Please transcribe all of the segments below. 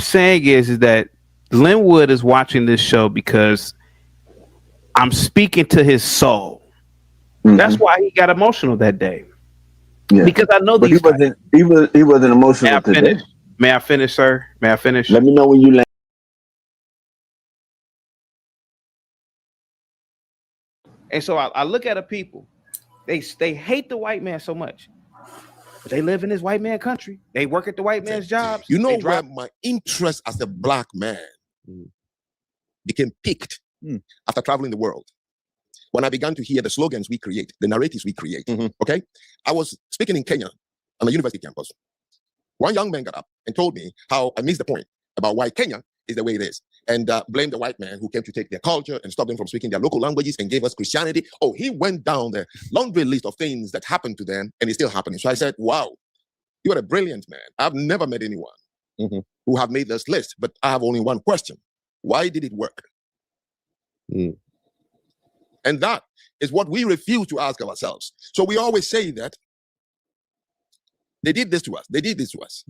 saying is that Linwood is watching this show because I'm speaking to his soul. That's why he got emotional that day. Yeah. Because I know these. He wasn't emotional today. May I finish, sir? May I finish? Let me know when you land. And so I look at a people. They hate the white man so much. But they live in this white man country. They work at the white man's jobs. You know where my interest as a black man became piqued after traveling the world. When I began to hear the slogans we create, the narratives we create. Okay, I was speaking in Kenya on a university campus. One young man got up and told me how I missed the point about why Kenya is the way it is, and blamed the white man who came to take their culture and stop them from speaking their local languages and gave us Christianity. Oh, he went down the laundry list of things that happened to them, and it's still happening. So I said, wow, you are a brilliant man. I've never met anyone who have made this list, but I have only one question. Why did it work? And that is what we refuse to ask ourselves. So we always say that they did this to us. They did this to us.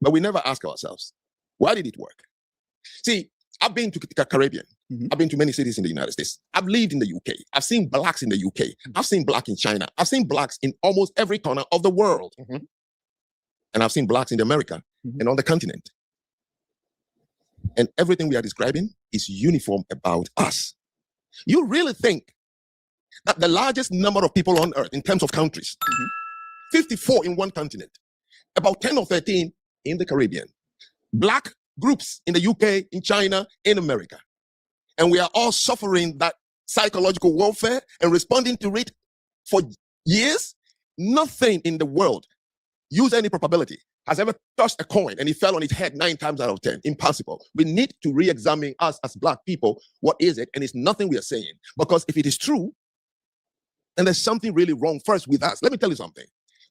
But we never ask ourselves, why did it work? See, I've been to the Caribbean. I've been to many cities in the United States. I've lived in the UK. I've seen blacks in the UK. I've seen black in China. I've seen blacks in almost every corner of the world. And I've seen blacks in America and on the continent. And everything we are describing is uniform about us. You really think that the largest number of people on earth in terms of countries, 54 in one continent, about 10 or 13 in the Caribbean, black groups in the UK, in China, in America, and we are all suffering that psychological warfare and responding to it for years? Nothing in the world, use any probability, has ever touched a coin and it fell on its head 9 times out of 10. Impossible. We need to re-examine us as black people. What is it? And it's nothing we are saying. Because if it is true, then there's something really wrong first with us. Let me tell you something.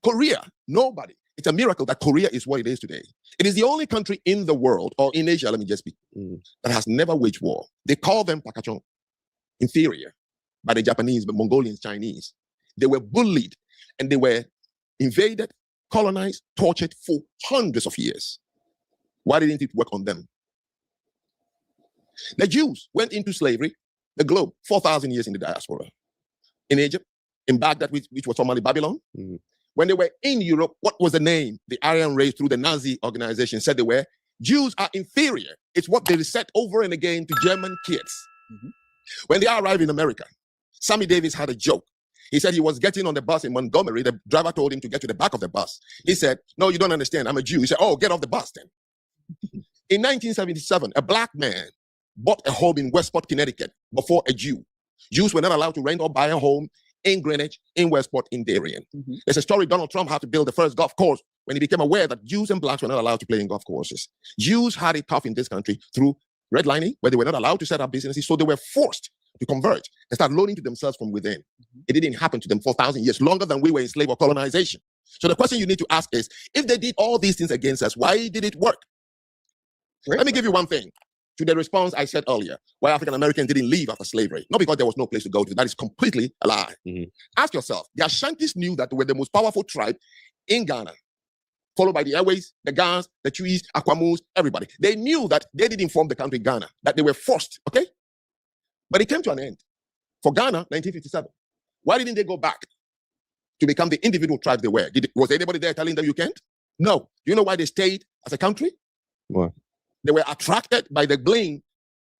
Korea, nobody. It's a miracle that Korea is what it is today. It is the only country in the world, or in Asia, let me just speak, that has never waged war. They call them Pakachon, inferior, by the Japanese, the Mongolians, Chinese. They were bullied and they were invaded, colonized, tortured for hundreds of years. Why didn't it work on them? The Jews went into slavery, the globe, 4,000 years in the diaspora. In Egypt, in Baghdad, which was formerly Babylon. When they were in Europe, what was the name? The Aryan race through the Nazi organization said they were. Jews are inferior. It's what they said over and again to German kids. When they arrived in America, Sammy Davis had a joke. He said he was getting on the bus in Montgomery. The driver told him to get to the back of the bus. He said, no, you don't understand. I'm a Jew. He said, oh, get off the bus then. In 1977, a black man bought a home in Westport, Connecticut before a Jew. Jews were not allowed to rent or buy a home in Greenwich, in Westport, in Darien. There's a story Donald Trump had to build the first golf course when he became aware that Jews and blacks were not allowed to play in golf courses. Jews had it tough in this country through redlining, where they were not allowed to set up businesses, so they were forced to convert and start loaning to themselves from within. It didn't happen to them for 1,000 years, longer than we were enslaved or colonization. So the question you need to ask is, if they did all these things against us, why did it work? Let me give you one thing. To the response I said earlier, why African Americans didn't leave after slavery. Not because there was no place to go to. That is completely a lie. Ask yourself, the Ashantis knew that they were the most powerful tribe in Ghana, followed by the Airways, the Gans, the Chuis, Akwamus, everybody. They knew that they didn't form the country Ghana, that they were forced, okay? But it came to an end. For Ghana, 1957. Why didn't they go back to become the individual tribes they were? Was anybody there telling them you can't? No. Do you know why they stayed as a country? What? They were attracted by the gleam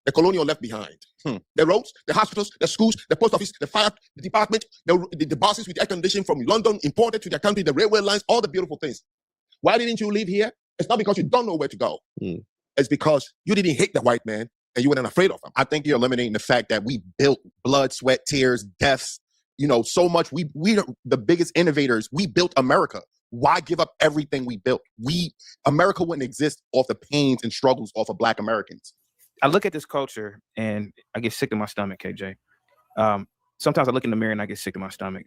the colonial left behind. The roads, the hospitals, the schools, the post office, the fire department, the buses with air conditioning from London imported to their country, the railway lines, all the beautiful things. Why didn't you live here? It's not because you don't know where to go. It's because you didn't hate the white man and you weren't afraid of him. I think you're eliminating the fact that we built blood, sweat, tears, deaths, so much. We are the biggest innovators. We built America. Why give up everything we built? America wouldn't exist off the pains and struggles of Black Americans. I look at this culture and I get sick to my stomach, KJ. Sometimes I look in the mirror and I get sick to my stomach.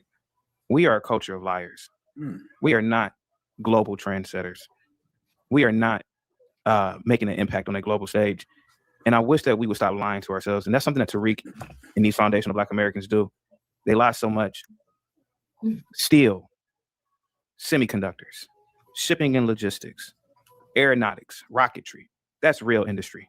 We are a culture of liars. We are not global trendsetters. We are not making an impact on a global stage. And I wish that we would stop lying to ourselves. And that's something that Tariq and these foundational Black Americans do. They lie so much. Steel, semiconductors, shipping and logistics, aeronautics, rocketry. That's real industry.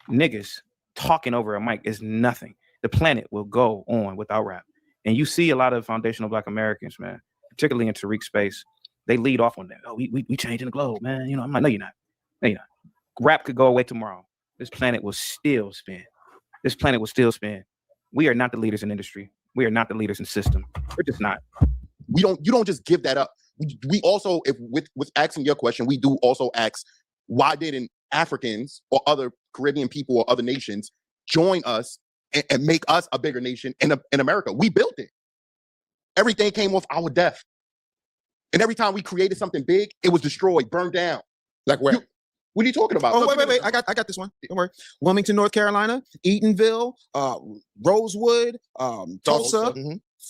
Niggas talking over a mic is nothing. The planet will go on without rap. And you see a lot of foundational Black Americans, man, particularly in Tariq's space, they lead off on that. Oh, we changing the globe, man. You know, I'm like, no, you're not. No, you're not. Rap could go away tomorrow. This planet will still spin. This planet will still spin. We are not the leaders in industry. We are not the leaders in system. We're just not. You don't just give that up. We also, if with asking your question, we do also ask, why didn't Africans or other Caribbean people or other nations join us and make us a bigger nation in America? We built it. Everything came off our death. And every time we created something big, it was destroyed, burned down. Like where? What are you talking about? Oh, wait. I got this one. Don't worry. Wilmington, North Carolina, Eatonville, Rosewood, Tulsa,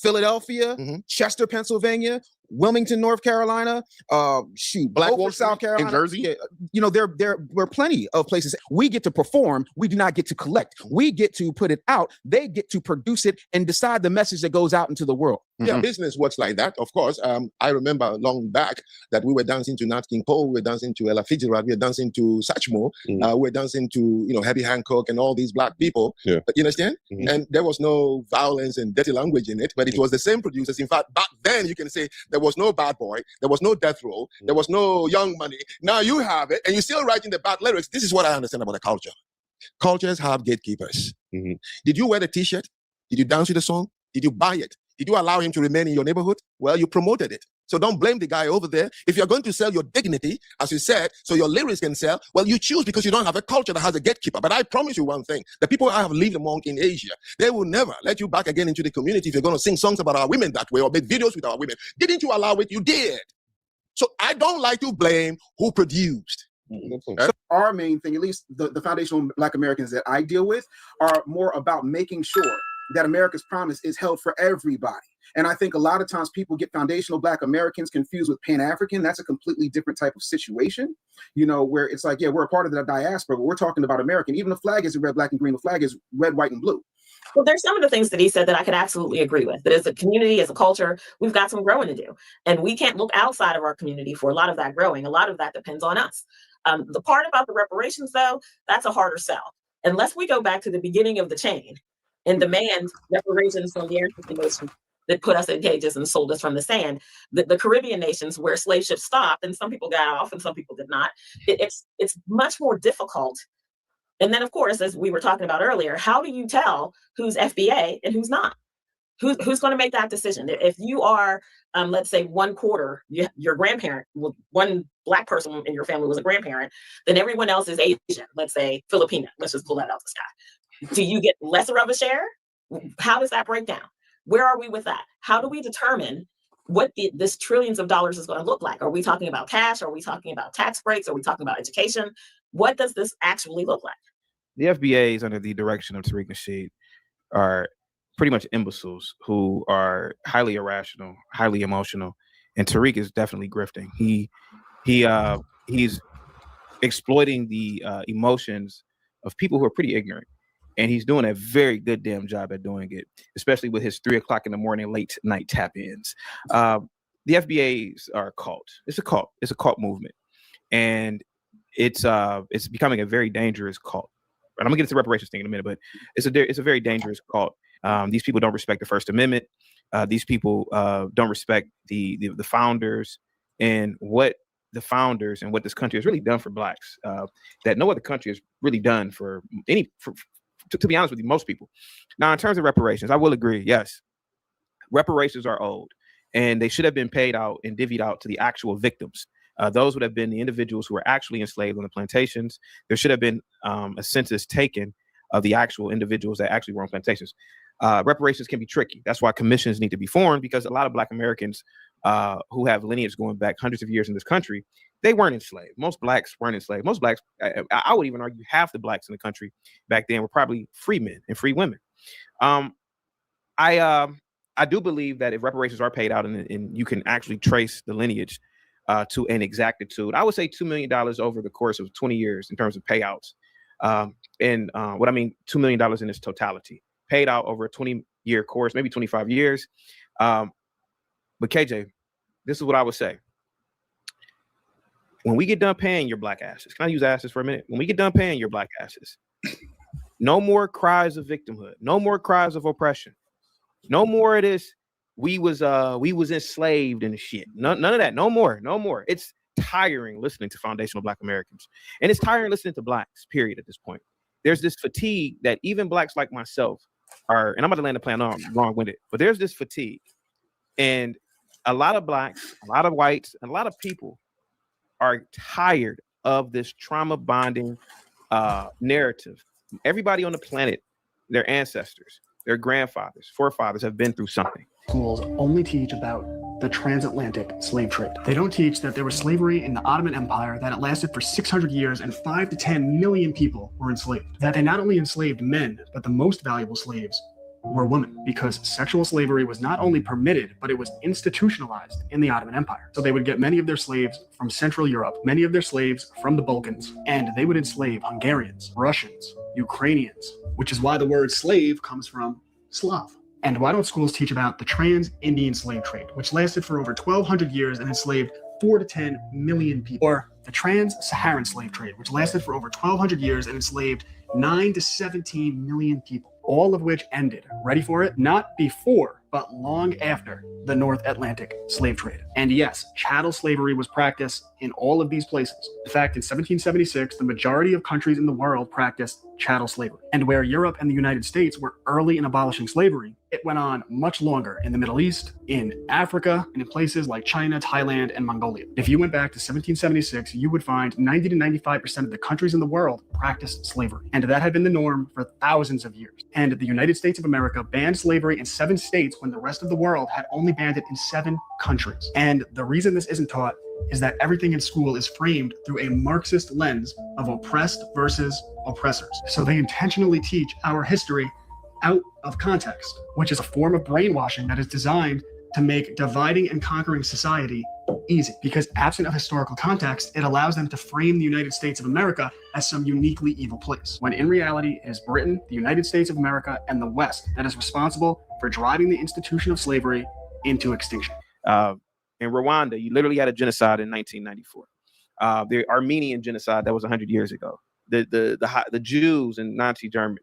Philadelphia, Chester, Pennsylvania, Wilmington, North Carolina, Blackwater, South Carolina, in Jersey. Yeah, you know, there were plenty of places. We get to perform. We do not get to collect. We get to put it out. They get to produce it and decide the message that goes out into the world. Yeah, business works like that, of course. I remember long back that we were dancing to Nat King Cole, we were dancing to Ella Fitzgerald, we were dancing to Satchmo, we were dancing to, Herbie Hancock and all these Black people. Yeah. You understand? And there was no violence and dirty language in it, but it was the same producers. In fact, back then you can say there was no Bad Boy, there was no Death Row, there was no Young Money. Now you have it, and you're still writing the bad lyrics. This is what I understand about the culture. Cultures have gatekeepers. Did you wear the T-shirt? Did you dance with the song? Did you buy it? Did you allow him to remain in your neighborhood? Well, you promoted it. So don't blame the guy over there. If you're going to sell your dignity, as you said, so your lyrics can sell, well, you choose because you don't have a culture that has a gatekeeper. But I promise you one thing, the people I have lived among in Asia, they will never let you back again into the community if you're going to sing songs about our women that way or make videos with our women. Didn't you allow it? You did. So I don't like to blame who produced. So our main thing, at least the foundational Black Americans that I deal with, are more about making sure that America's promise is held for everybody. And I think a lot of times people get foundational Black Americans confused with Pan-African. That's a completely different type of situation, where it's like, yeah, we're a part of the diaspora, but we're talking about American. Even the flag isn't red, black, and green. The flag is red, white, and blue. Well, there's some of the things that he said that I could absolutely agree with. That as a community, as a culture, we've got some growing to do. And we can't look outside of our community for a lot of that growing. A lot of that depends on us. The part about the reparations, though, that's a harder sell. Unless we go back to the beginning of the chain and demand reparations from the African nations that put us in cages and sold us from the sand, the Caribbean nations where slave ships stopped, and some people got off and some people did not, it's much more difficult. And then, of course, as we were talking about earlier, how do you tell who's FBA and who's not? Who's going to make that decision? If you are, let's say, one quarter, your grandparent, one Black person in your family was a grandparent, then everyone else is Asian, let's say Filipino. Let's just pull that out of the sky. Do you get lesser of a share? How does that break down? Where are we with that? How do we determine what this trillions of dollars is going to look like? Are we talking about cash? Are we talking about tax breaks? Are we talking about education? What does this actually look like? The FBAs under the direction of Tariq Nasheed are pretty much imbeciles who are highly irrational, highly emotional, and Tariq is definitely grifting. He's exploiting the emotions of people who are pretty ignorant, and he's doing a very good damn job at doing it, especially with his 3 o'clock in the morning late night tap-ins. The FBAs are a cult. It's a cult. It's a cult movement, and it's becoming a very dangerous cult. And I'm gonna get into the reparations thing in a minute, but it's a very dangerous cult. These people don't respect the First Amendment. These people don't respect the founders and what the founders and what this country has really done for Blacks that no other country has really done for to be honest with you, most people. Now, in terms of reparations, I will agree. Yes, reparations are owed, and they should have been paid out and divvied out to the actual victims. Those would have been the individuals who were actually enslaved on the plantations. There should have been a census taken of the actual individuals that actually were on plantations. Reparations can be tricky. That's why commissions need to be formed, because a lot of Black Americans who have lineage going back hundreds of years in this country, they weren't enslaved. Most Blacks weren't enslaved. Most Blacks, I would even argue half the Blacks in the country back then were probably free men and free women. I do believe that if reparations are paid out and you can actually trace the lineage to an exactitude, I would say $2 million over the course of 20 years in terms of payouts. And what I mean, $2 million in its totality, paid out over a 20-year course, maybe 25 years. But KJ, this is what I would say. when we get done paying your black asses, can I use asses for a minute? When we get done paying your black asses, no more cries of victimhood, no more cries of oppression, no more of this. We was enslaved and shit. None of that. No more. It's tiring listening to foundational Black Americans, and it's tiring listening to blacks. Period. At this point, there's this fatigue that even blacks like myself are, and I'm about to land the plane on long-winded, but there's this fatigue, and a lot of blacks, a lot of whites, and a lot of people are tired of this trauma bonding narrative. Everybody on the planet, their ancestors, their grandfathers, forefathers have been through something. Schools only teach about the transatlantic slave trade. They don't teach that there was slavery in the Ottoman Empire, that it lasted for 600 years and 5 to 10 million people were enslaved. That they not only enslaved men, but the most valuable slaves were women, because sexual slavery was not only permitted, but it was institutionalized in the Ottoman Empire. So they would get many of their slaves from Central Europe, many of their slaves from the Balkans, and they would enslave Hungarians, Russians, Ukrainians, which is why the word slave comes from Slav. And why don't schools teach about the trans-Indian slave trade, which lasted for over 1,200 years and enslaved 4 to 10 million people? Or the trans-Saharan slave trade, which lasted for over 1,200 years and enslaved 9 to 17 million people, all of which ended, ready for it, not before, but long after the North Atlantic slave trade. And yes, chattel slavery was practiced in all of these places. In fact, in 1776, the majority of countries in the world practiced chattel slavery. And where Europe and the United States were early in abolishing slavery, it went on much longer in the Middle East, in Africa, and in places like China, Thailand, and Mongolia. If you went back to 1776, you would find 90 to 95% of the countries in the world practiced slavery. And that had been the norm for thousands of years. And the United States of America banned slavery in 7 states when the rest of the world had only banned it in 7 countries. And the reason this isn't taught is that everything in school is framed through a Marxist lens of oppressed versus oppressors. So they intentionally teach our history out of context, which is a form of brainwashing that is designed to make dividing and conquering society easy. Because absent of historical context, it allows them to frame the United States of America as some uniquely evil place, when in reality it is Britain, the United States of America, and the West that is responsible for driving the institution of slavery into extinction. In Rwanda, you literally had a genocide in 1994. The Armenian genocide that was 100 years ago. The Jews in Nazi Germany.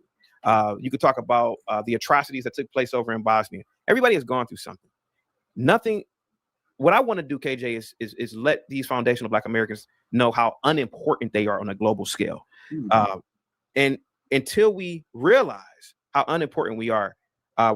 You could talk about the atrocities that took place over in Bosnia. Everybody has gone through something. Nothing. What I want to do, KJ, is let these foundational Black Americans know how unimportant they are on a global scale. And until we realize how unimportant we are,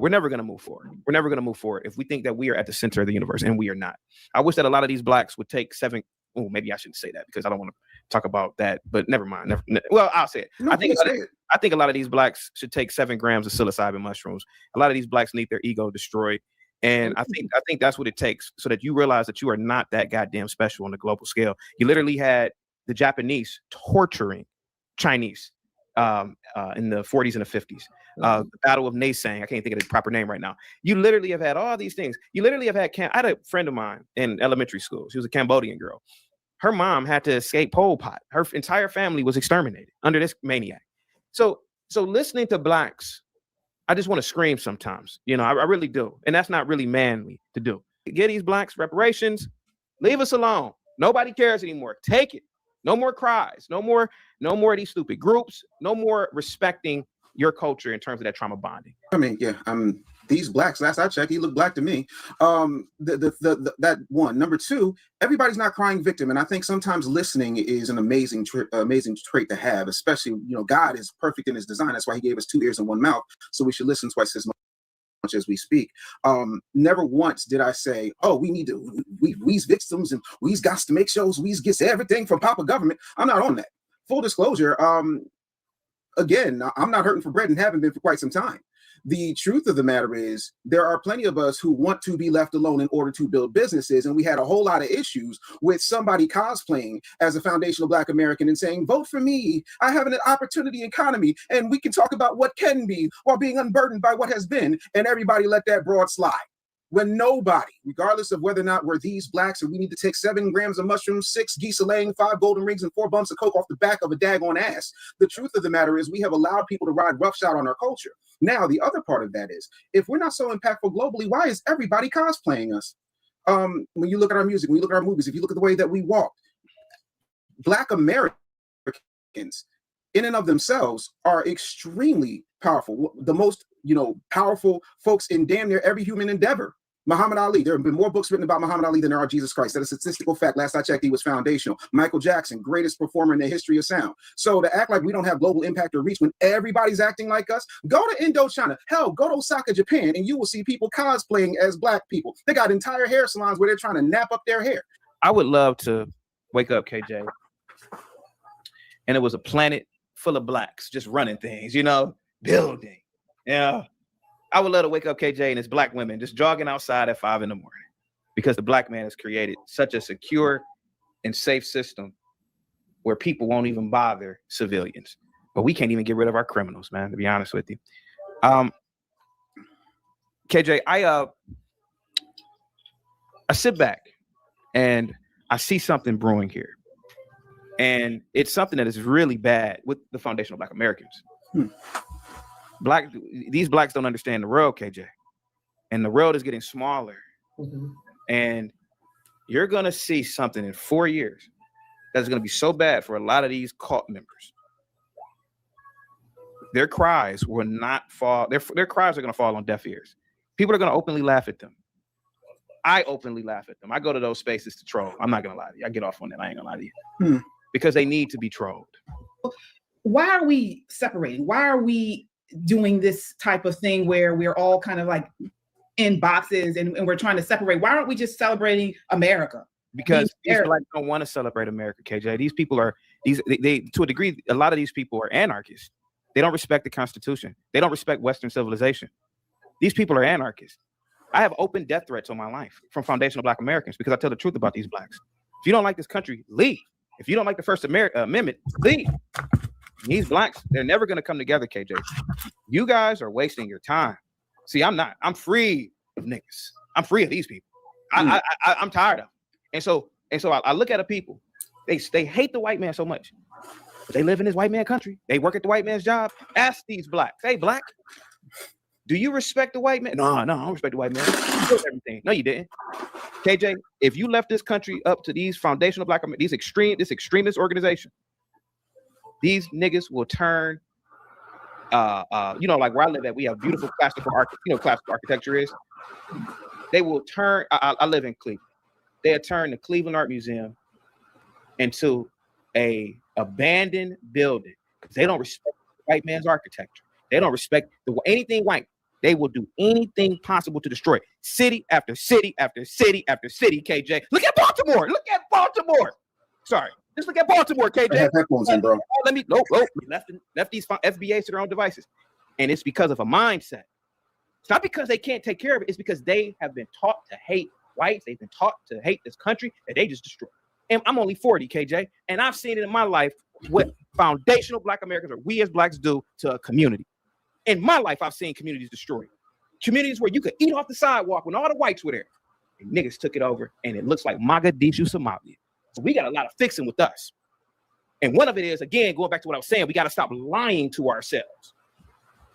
we're never going to move forward. We're never going to move forward if we think that we are at the center of the universe, and we are not. I wish that a lot of these blacks would take 7. Oh, maybe I shouldn't say that because I don't want to talk about that. But never mind. Well, I'll say it. No, I think a lot of these blacks should take 7 grams of psilocybin mushrooms. A lot of these blacks need their ego destroyed. And I think that's what it takes, so that you realize that you are not that goddamn special on the global scale. You literally had the Japanese torturing Chinese in the 40s and the 50s. The Battle of Naysang. I can't think of the proper name right now. You literally have had all these things. You literally have had I had a friend of mine in elementary school. She was a Cambodian girl. Her mom had to escape Pol Pot. Her entire family was exterminated under this maniac. So listening to blacks, I just want to scream sometimes. You know, I really do. And that's not really manly to do. Get these blacks reparations. Leave us alone. Nobody cares anymore. Take it. No more cries. No more of these stupid groups. No more respecting your culture in terms of that trauma bonding. I mean, yeah, these blacks, last I checked, he looked black to me. That one. Number 2, everybody's not crying victim. And I think sometimes listening is an amazing trait to have, especially, you know, God is perfect in his design. That's why he gave us 2 ears and 1 mouth. So we should listen twice as much as we speak. Never once did I say, oh, we's victims and we's got to make sure we gets everything from Papa government. I'm not on that. Full disclosure, again, I'm not hurting for bread and haven't been for quite some time. The truth of the matter is there are plenty of us who want to be left alone in order to build businesses. And we had a whole lot of issues with somebody cosplaying as a foundational Black American and saying, vote for me. I have an opportunity economy and we can talk about what can be while being unburdened by what has been. And everybody let that broad slide. When nobody, regardless of whether or not we're these blacks or we need to take 7 grams of mushrooms, 6 geese laying, 5 golden rings, and 4 bumps of coke off the back of a daggone ass. The truth of the matter is we have allowed people to ride roughshod on our culture. Now, the other part of that is, if we're not so impactful globally, why is everybody cosplaying us? When you look at our music, when you look at our movies, if you look at the way that we walk, Black Americans in and of themselves are extremely powerful. The most, powerful folks in damn near every human endeavor. Muhammad Ali, there have been more books written about Muhammad Ali than there are Jesus Christ. That's a statistical fact. Last I checked, he was foundational. Michael Jackson, greatest performer in the history of sound. So to act like we don't have global impact or reach when everybody's acting like us, go to Indochina. Hell, go to Osaka, Japan, and you will see people cosplaying as Black people. They got entire hair salons where they're trying to nap up their hair. I would love to wake up, KJ, and it was a planet full of Blacks just running things, building. Yeah. I would love to wake up, KJ, and it's Black women just jogging outside at 5 a.m. because the Black man has created such a secure and safe system where people won't even bother civilians. But we can't even get rid of our criminals, man, to be honest with you. KJ, I sit back and I see something brewing here. And it's something that is really bad with the foundation of Black Americans. These Blacks don't understand the world, KJ, and the world is getting smaller. And you're gonna see something in 4 years that's gonna be so bad for a lot of these cult members. Their cries will not fall. Their cries are gonna fall on deaf ears. People are gonna openly laugh at them. I openly laugh at them. I go to those spaces to troll. I'm not gonna lie to you. I get off on that. I ain't gonna lie to you. Because they need to be trolled. Why are we separating? Why are we doing this type of thing where we're all kind of like in boxes and we're trying to separate? Why aren't we just celebrating America? Because these Blacks don't want to celebrate America, KJ. These people are they to a degree, a lot of these people are anarchists. They don't respect the Constitution. They don't respect Western civilization. These people are anarchists. I have open death threats on my life from foundational Black Americans because I tell the truth about these Blacks. If you don't like this country, leave. If you don't like the First Amendment, leave. These Blacks, they're never going to come together, KJ. You guys are wasting your time. See, I'm not. I'm free of niggas. I'm free of these people. I'm tired of them. And so I look at the people. They hate the white man so much. But they live in this white man country. They work at the white man's job. Ask these Blacks. Hey, Black, do you respect the white man? No, I don't respect the white man. You built everything. No, you didn't. KJ, if you left this country up to these foundational Black, this extremist organization, these niggas will turn, like where I live at, we have beautiful classical architecture is. They will turn, I live in Cleveland. They'll turn the Cleveland Art Museum into a abandoned building because they don't respect the white man's architecture. They don't respect anything white. They will do anything possible to destroy city after city after city after city, KJ. Look at Baltimore. Look at Baltimore. Sorry. Just look at Baltimore, KJ. I have headphones in, bro. We left these FBAs to their own devices. And it's because of a mindset. It's not because they can't take care of it. It's because they have been taught to hate whites. They've been taught to hate this country that they just destroyed. And I'm only 40, KJ. And I've seen it in my life what foundational Black Americans or we as Blacks do to a community. In my life, I've seen communities destroyed. Communities where you could eat off the sidewalk when all the whites were there. And niggas took it over, and it looks like Mogadishu, Somalia. So we got a lot of fixing with us. And one of it is, again, going back to what I was saying, we got to stop lying to ourselves.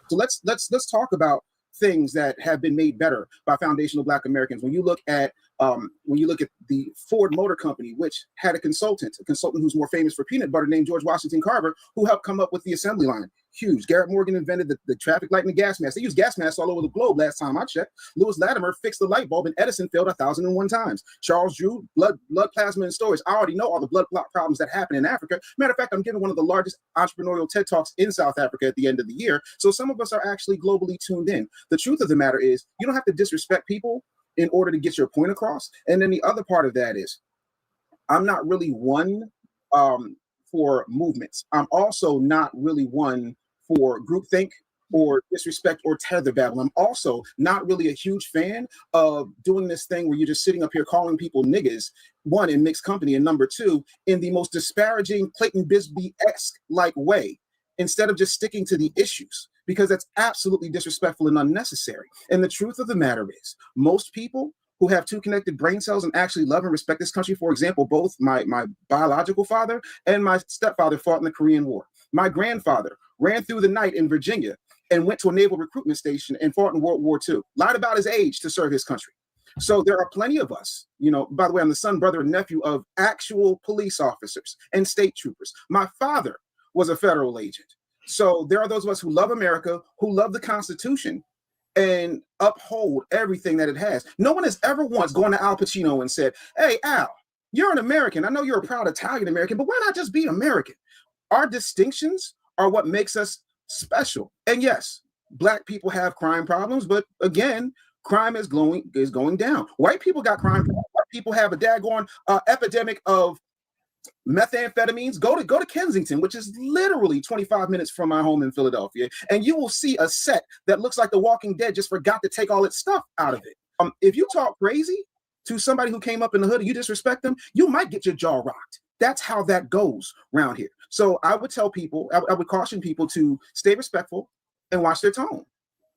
So let's talk about things that have been made better by foundational Black Americans. When you look at the Ford Motor Company, which had a consultant who's more famous for peanut butter named George Washington Carver, who helped come up with the assembly line. Huge. Garrett Morgan invented the traffic light and the gas mask. They use gas masks all over the globe last time I checked. Lewis Latimer fixed the light bulb and Edison failed 1,001 times. Charles Drew, blood plasma and storage. I already know all the blood clot problems that happen in Africa. Matter of fact, I'm giving one of the largest entrepreneurial TED Talks in South Africa at the end of the year. So some of us are actually globally tuned in. The truth of the matter is you don't have to disrespect people in order to get your point across. And then the other part of that is I'm not really one for movements. I'm also not really one for groupthink or disrespect or tether battle. I'm also not really a huge fan of doing this thing where you're just sitting up here calling people niggas, one, in mixed company, and number two, in the most disparaging Clayton Bisbee-esque like way, instead of just sticking to the issues, because that's absolutely disrespectful and unnecessary. And the truth of the matter is, most people who have two connected brain cells and actually love and respect this country, for example, both my biological father and my stepfather fought in the Korean War. My grandfather ran through the night in Virginia and went to a naval recruitment station and fought in World War II, lied about his age to serve his country. So there are plenty of us, by the way, I'm the son, brother, and nephew of actual police officers and state troopers. My father was a federal agent. So there are those of us who love America, who love the Constitution and uphold everything that it has. No one has ever once gone to Al Pacino and said, hey, Al, you're an American. I know you're a proud Italian American, but why not just be American? Our distinctions are what makes us special. And yes, Black people have crime problems, but again, crime is going down. White people got crime problems. White people have a daggone epidemic of methamphetamines. Go to Kensington, which is literally 25 minutes from my home in Philadelphia, and you will see a set that looks like The Walking Dead just forgot to take all its stuff out of it. If you talk crazy to somebody who came up in the hood and you disrespect them, you might get your jaw rocked. That's how that goes around here. So I would tell people, I would caution people to stay respectful and watch their tone.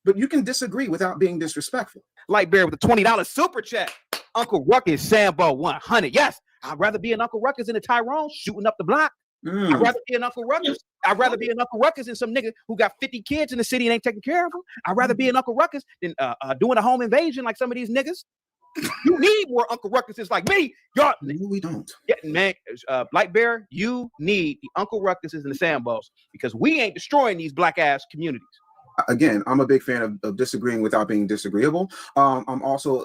But you can disagree without being disrespectful. Light Bear with a $20 super chat. Uncle Ruckus, Sambo 100. Yes, I'd rather be an Uncle Ruckus than a Tyrone shooting up the block. I'd rather be an Uncle Ruckus. I'd rather be an Uncle Ruckus than some nigga who got 50 kids in the city and ain't taking care of them. I'd rather be an Uncle Ruckus than doing a home invasion like some of these niggas. You need more Uncle Ruckuses like me. Y'all, no, we don't. Yeah, man, Light Bear, you need the Uncle Ruckuses and the Sambos because we ain't destroying these black ass communities. Again, I'm a big fan of disagreeing without being disagreeable. I'm also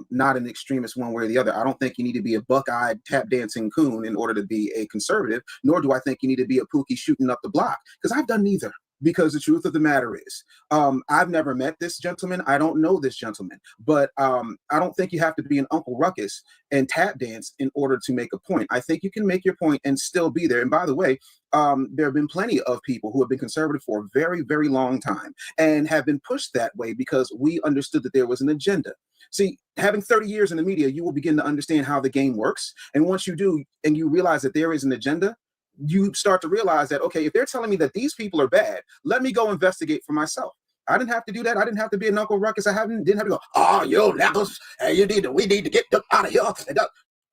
not an extremist one way or the other. I don't think you need to be a buck-eyed tap dancing coon in order to be a conservative, nor do I think you need to be a pookie shooting up the block, because I've done neither. Because the truth of the matter is, I've never met this gentleman. I don't know this gentleman, but I don't think you have to be an Uncle Ruckus and tap dance in order to make a point. I think you can make your point and still be there. And by the way, there have been plenty of people who have been conservative for a very, very long time and have been pushed that way because we understood that there was an agenda. See, having 30 years in the media, you will begin to understand how the game works. And once you do, and you realize that there is an agenda, you start to realize that, okay, if they're telling me that these people are bad, let me go investigate for myself. I didn't have to do that. I didn't have to be an Uncle Ruckus. Didn't have to go, oh, you knuckles, we need to get out of here.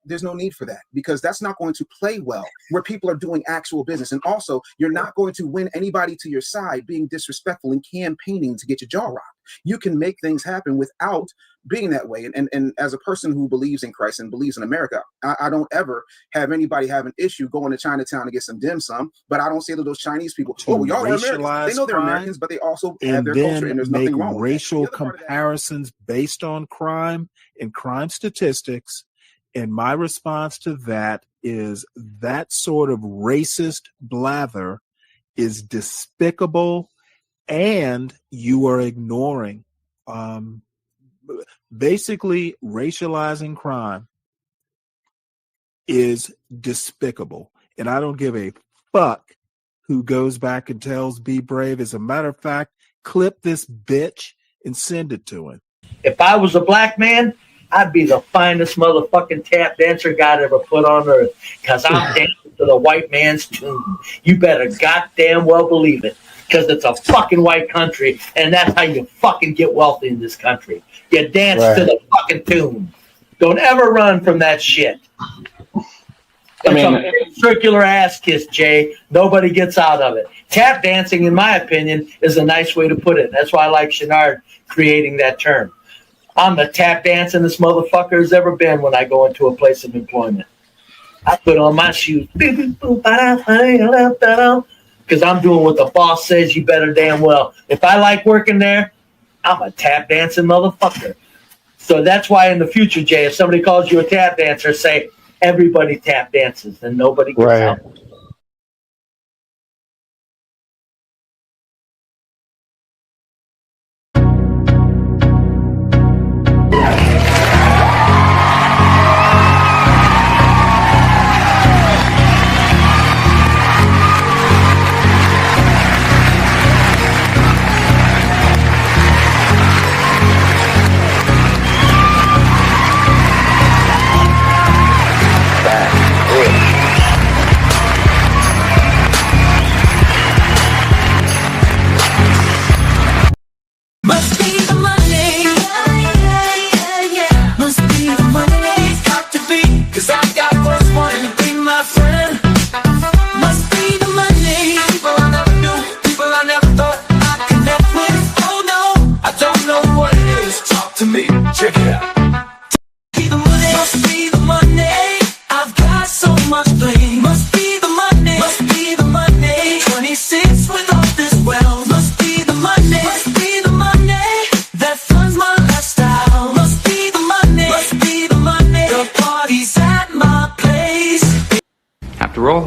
There's no need for that, because that's not going to play well where people are doing actual business. And also, you're not going to win anybody to your side being disrespectful and campaigning to get your jaw rocked. You can make things happen without being that way. And as a person who believes in Christ and believes in America, I don't ever have anybody have an issue going to Chinatown to get some dim sum. But I don't say to those Chinese people, oh, y'all are Americans. They know they're Americans, but they also have their culture, and there's nothing wrong with racial comparisons based on crime and crime statistics. And my response to that is that sort of racist blather is despicable, and you are ignoring. Basically, racializing crime is despicable. And I don't give a fuck who goes back and tells Be Brave. As a matter of fact, clip this bitch and send it to him. If I was a black man, I'd be the finest motherfucking tap dancer God ever put on earth, because I'm dancing to the white man's tune. You better goddamn well believe it, because it's a fucking white country, and that's how you fucking get wealthy in this country. You dance to the fucking tune. Don't ever run from that shit. It's a circular ass kiss, Jay. Nobody gets out of it. Tap dancing, in my opinion, is a nice way to put it. That's why I like Shenard creating that term. I'm the tap dancing this motherfucker has ever been when I go into a place of employment. I put on my shoes because I'm doing what the boss says you better damn well. If I like working there, I'm a tap dancing motherfucker. So that's why in the future, Jay, if somebody calls you a tap dancer, say everybody tap dances and nobody gets out.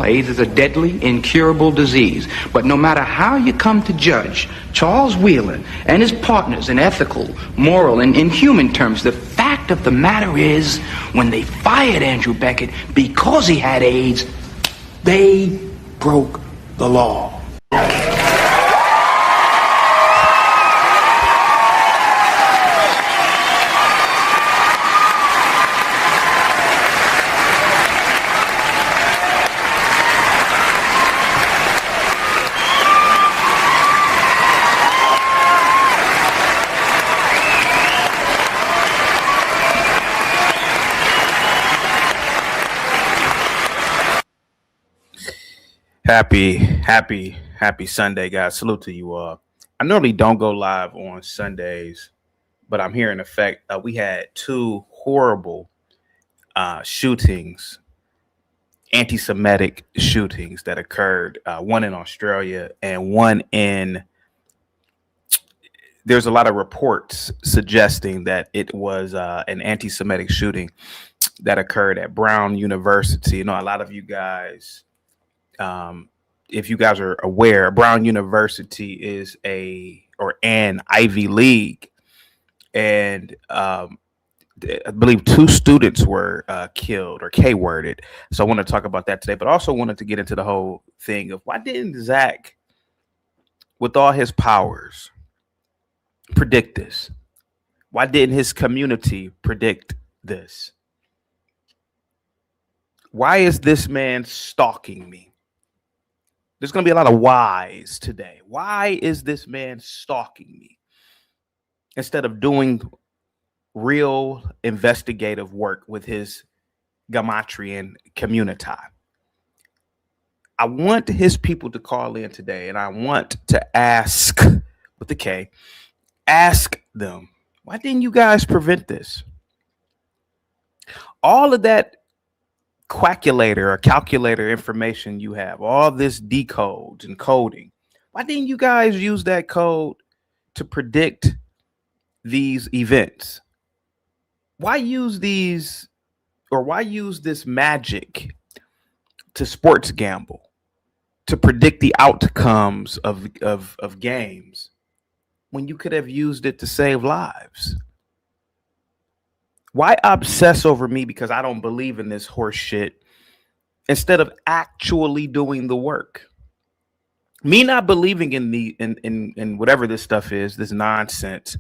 AIDS is a deadly, incurable disease. But no matter how you come to judge Charles Wheeler and his partners in ethical, moral, and inhuman terms, the fact of the matter is, when they fired Andrew Beckett because he had AIDS, they broke the law. Happy Sunday, guys. Salute to you all. I normally don't go live on Sundays, but I'm here in effect. We had two horrible shootings, anti-Semitic shootings that occurred, one in Australia and one in, there's a lot of reports suggesting that it was an anti-Semitic shooting that occurred at Brown University. You know, a lot of you guys, if you guys are aware, Brown University is an Ivy League, and I believe 2 students were killed or K-worded. So I want to talk about that today, but also wanted to get into the whole thing of why didn't Zach, with all his powers, predict this? Why didn't his community predict this? Why is this man stalking me? There's going to be a lot of whys today. Why is this man stalking me? Instead of doing real investigative work with his Gematrian community. I want his people to call in today, and I want to ask, with the K, ask them, why didn't you guys prevent this? All of that calculator or calculator information you have, all this decodes and coding, why didn't you guys use that code to predict these events? Why use these, or why use this magic to sports gamble, to predict the outcomes of games, when you could have used it to save lives? Why obsess over me because I don't believe in this horse shit instead of actually doing the work? Me not believing in in whatever this stuff is, this nonsense,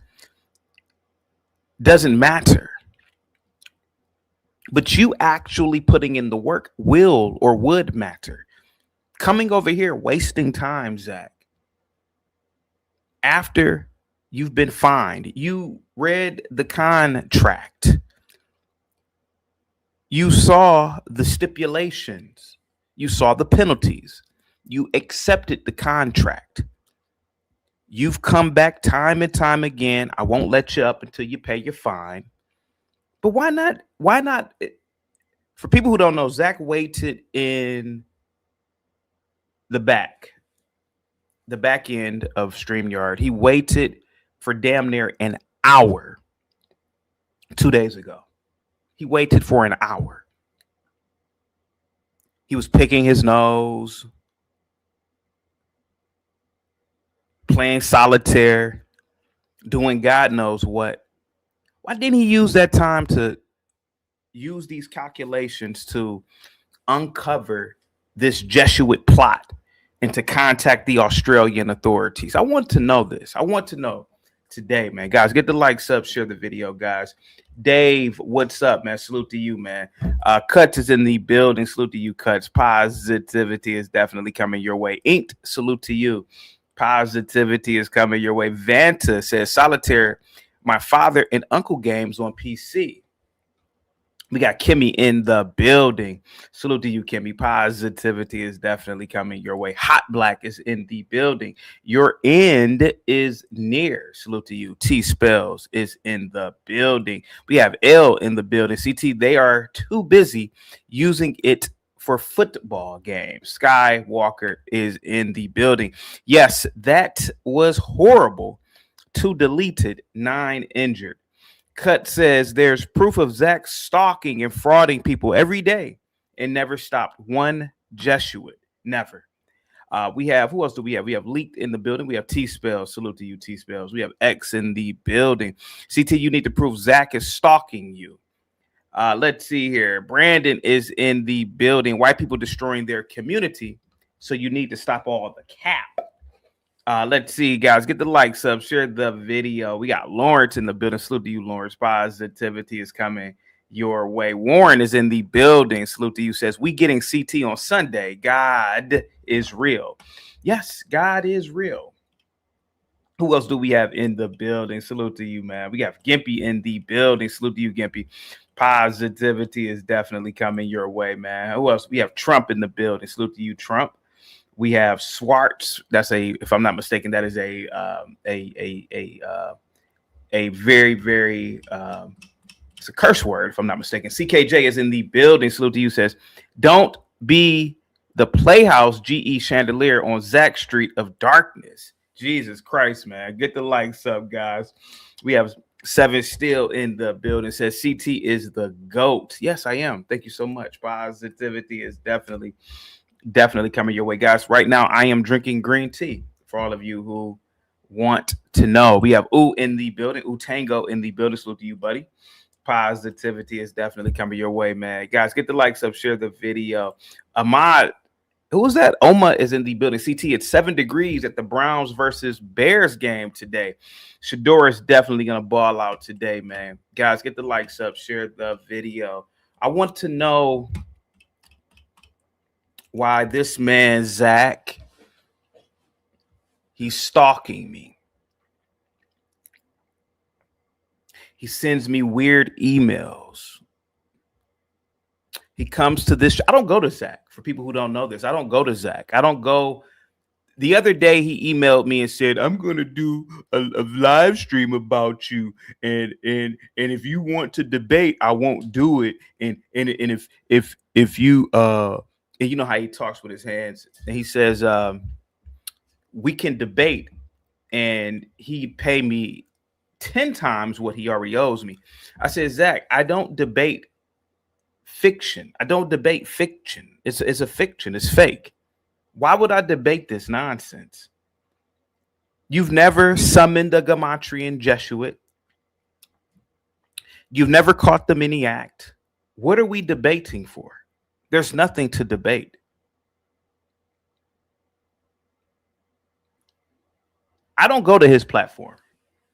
doesn't matter. But you actually putting in the work will or would matter. Coming over here, wasting time, Zach, after you've been fined, you read the contract, you saw the stipulations, you saw the penalties, you accepted the contract. You've come back time and time again. I won't let you up until you pay your fine. But why not? Why not? For people who don't know, Zach waited in the back end of StreamYard. He waited for damn near an hour 2 days ago. He waited for an hour. He was picking his nose, playing solitaire, doing God knows what. Why didn't he use that time to use these calculations to uncover this Jesuit plot and to contact the Australian authorities? I want to know this. I want to know today, man. Guys, get the likes up, share the video, guys. Dave, what's up, man? Salute to you, man. Cuts is in the building. Salute to you, Cuts. Positivity is definitely coming your way. Inked, salute to you. Positivity is coming your way. Vanta says, solitaire, my father and uncle games on PC. We got Kimmy in the building. Salute to you, Kimmy. Positivity is definitely coming your way. Hot Black is in the building. Your end is near. Salute to you. T Spells is in the building. We have L in the building. CT, they are too busy using it for football games. Skywalker is in the building. Yes, that was horrible. 2 deleted, 9 injured. Cut says there's proof of Zach stalking and frauding people every day and never stopped 1 Jesuit, never. We have, who else do we have? We have Leaked in the building. We have T-Spells. Salute to you, T-Spells. We have X in the building. CT, you need to prove Zach is stalking you. Let's see here. Brandon is in the building. White people destroying their community. So you need to stop all the cap. Let's see, guys. Get the likes up. Share the video. We got Lawrence in the building. Salute to you, Lawrence. Positivity is coming your way. Warren is in the building. Salute to you. Says, we getting CT on Sunday. God is real. Yes, God is real. Who else do we have in the building? Salute to you, man. We have Gimpy in the building. Salute to you, Gimpy. Positivity is definitely coming your way, man. Who else? We have Trump in the building. Salute to you, Trump. We have Swartz. That's if I'm not mistaken, that is a very, very it's a curse word, if I'm not mistaken. CKJ is in the building. Salute to you. Says, don't be the Playhouse GE chandelier on Zach Street of Darkness. Jesus Christ, man. Get the likes up, guys. We have Seven still in the building. Says CT is the GOAT. Yes, I am. Thank you so much. Positivity is definitely coming your way, guys. Right now, I am drinking green tea for all of you who want to know. We have Ooh in the building. Ooh Tango in the building. Salute to you, buddy. Positivity is definitely coming your way, man. Guys, get the likes up. Share the video. Ahmad, who was that? Oma is in the building. CT, it's 7 degrees at the Browns versus Bears game today. Shador is definitely going to ball out today, man. Guys, get the likes up. Share the video. I want to know why this man, Zach, he's stalking me. He sends me weird emails. He comes to this. I don't go to Zach. For people who don't know this, I don't go to Zach. I don't go. The other day, he emailed me and said, I'm going to do a live stream about you. And if you want to debate, I won't do it. And if you, and you know how he talks with his hands. And he says, we can debate. And he'd pay me 10 times what he already owes me. I said, Zach, I don't debate fiction. I don't debate fiction. It's a fiction. It's fake. Why would I debate this nonsense? You've never summoned a Gematrian Jesuit. You've never caught them in the act. What are we debating for? There's nothing to debate. I don't go to his platform.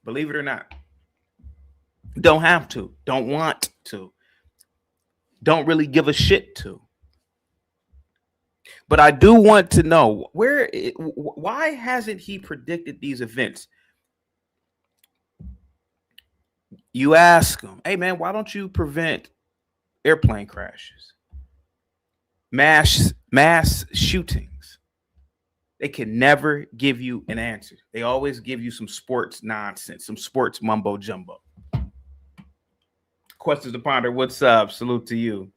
Believe it or not. Don't have to. Don't want to. Don't really give a shit to. But I do want to know why hasn't he predicted these events? You ask him, hey man, why don't you prevent airplane crashes, mass shootings? They can never give you an answer. They always give you some sports nonsense, some sports mumbo jumbo. Questions to ponder. What's up? Salute to you.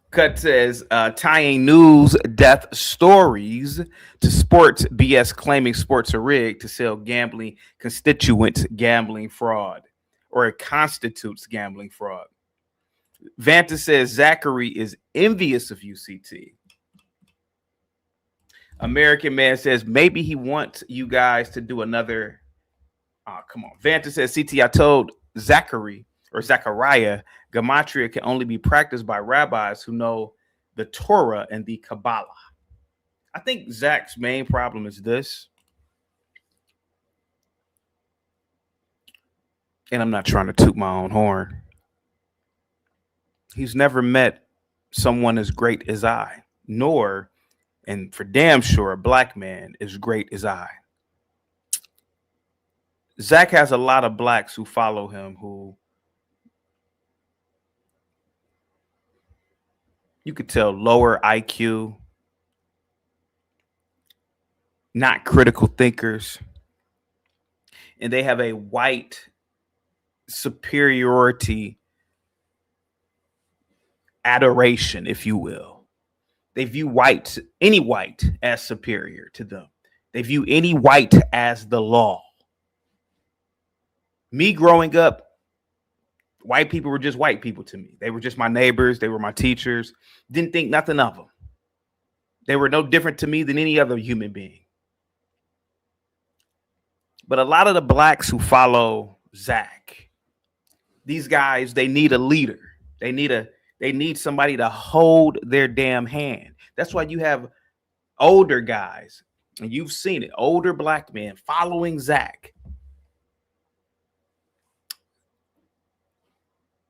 Cut says, tying news death stories to sports BS, claiming sports are rigged to sell gambling constituents gambling fraud, or it constitutes gambling fraud. Vanta says, Zachary is envious of UCT. American Man says, maybe he wants you guys to do another. Come on. Vanta says, CT, I told Zachary or Zachariah, Gematria can only be practiced by rabbis who know the Torah and the Kabbalah. I think Zach's main problem is this. And I'm not trying to toot my own horn. He's never met someone as great as I, nor, and for damn sure, a black man as great as I. Zach has a lot of blacks who follow him who you could tell lower IQ, not critical thinkers, and they have a white superiority adoration, if you will. They view any white as superior to them. They view any white as the law. Me growing up, White people were just white people to me. They were just my neighbors. They were my teachers. Didn't think nothing of them. They were no different to me than any other human being. But a lot of the blacks who follow Zach, these guys, they need a leader. They need somebody to hold their damn hand. That's why you have older guys, and you've seen it, older black men following Zach.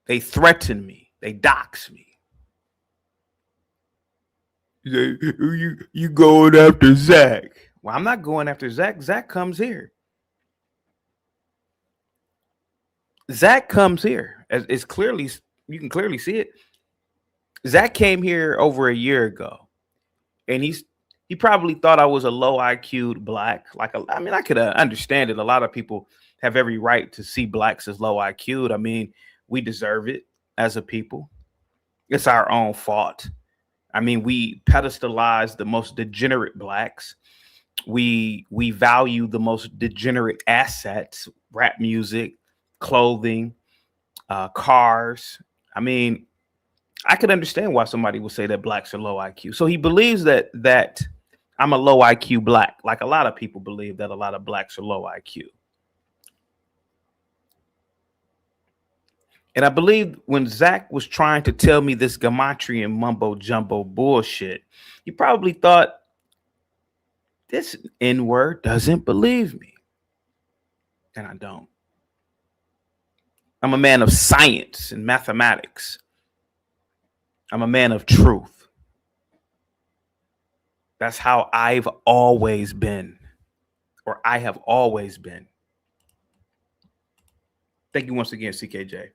They threaten me. They dox me. You going after Zach? Well, I'm not going after Zach. Zach comes here. Zach comes here. It's clearly, you can clearly see it. Zach came here over a year ago, and he probably thought I was a low IQ black. I mean, I could understand it. A lot of people have every right to see blacks as low IQ. I mean, we deserve it as a people. It's our own fault. I mean, we pedestalize the most degenerate blacks. We value the most degenerate assets, rap music, clothing, cars. I mean, I could understand why somebody would say that blacks are low IQ. So he believes that I'm a low IQ black, like a lot of people believe that a lot of blacks are low IQ. And I believe when Zach was trying to tell me this Gematria mumbo jumbo bullshit, he probably thought this N-word doesn't believe me. And I don't. I'm a man of science and mathematics. I'm a man of truth. That's how I've always been, or I have always been. Thank you once again, CKJ.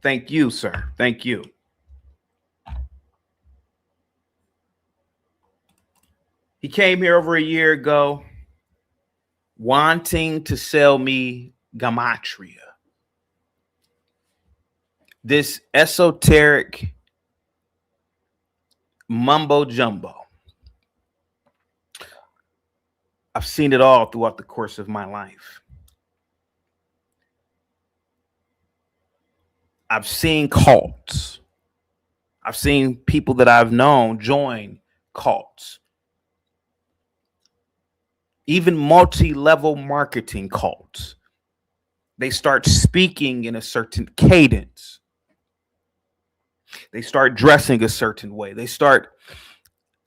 Thank you, sir. Thank you. He came here over a year ago wanting to sell me Gematria. This esoteric mumbo jumbo. I've seen it all throughout the course of my life. I've seen cults. I've seen people that I've known join cults. Even multi-level marketing cults. They start speaking in a certain cadence. They start dressing a certain way. They start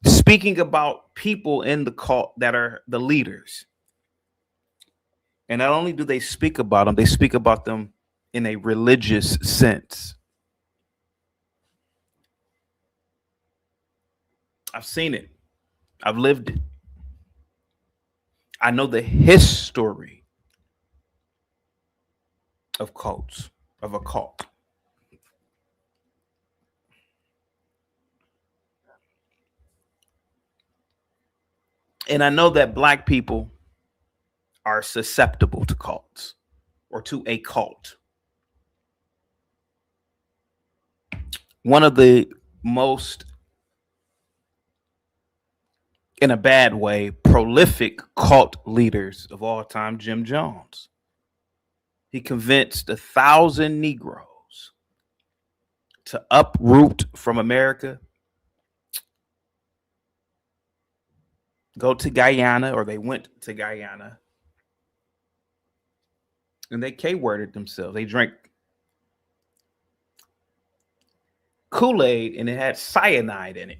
speaking about people in the cult that are the leaders. And not only do they speak about them, they speak about them in a religious sense. I've seen it. I've lived it. I know the history of cults, of a cult. And I know that black people are susceptible to cults or to a cult. One of the most, in a bad way, prolific cult leaders of all time, Jim Jones. He convinced 1,000 Negroes to uproot from America, go to Guyana, or they went to Guyana, and they K-worded themselves. They drank Kool-Aid and it had cyanide in it.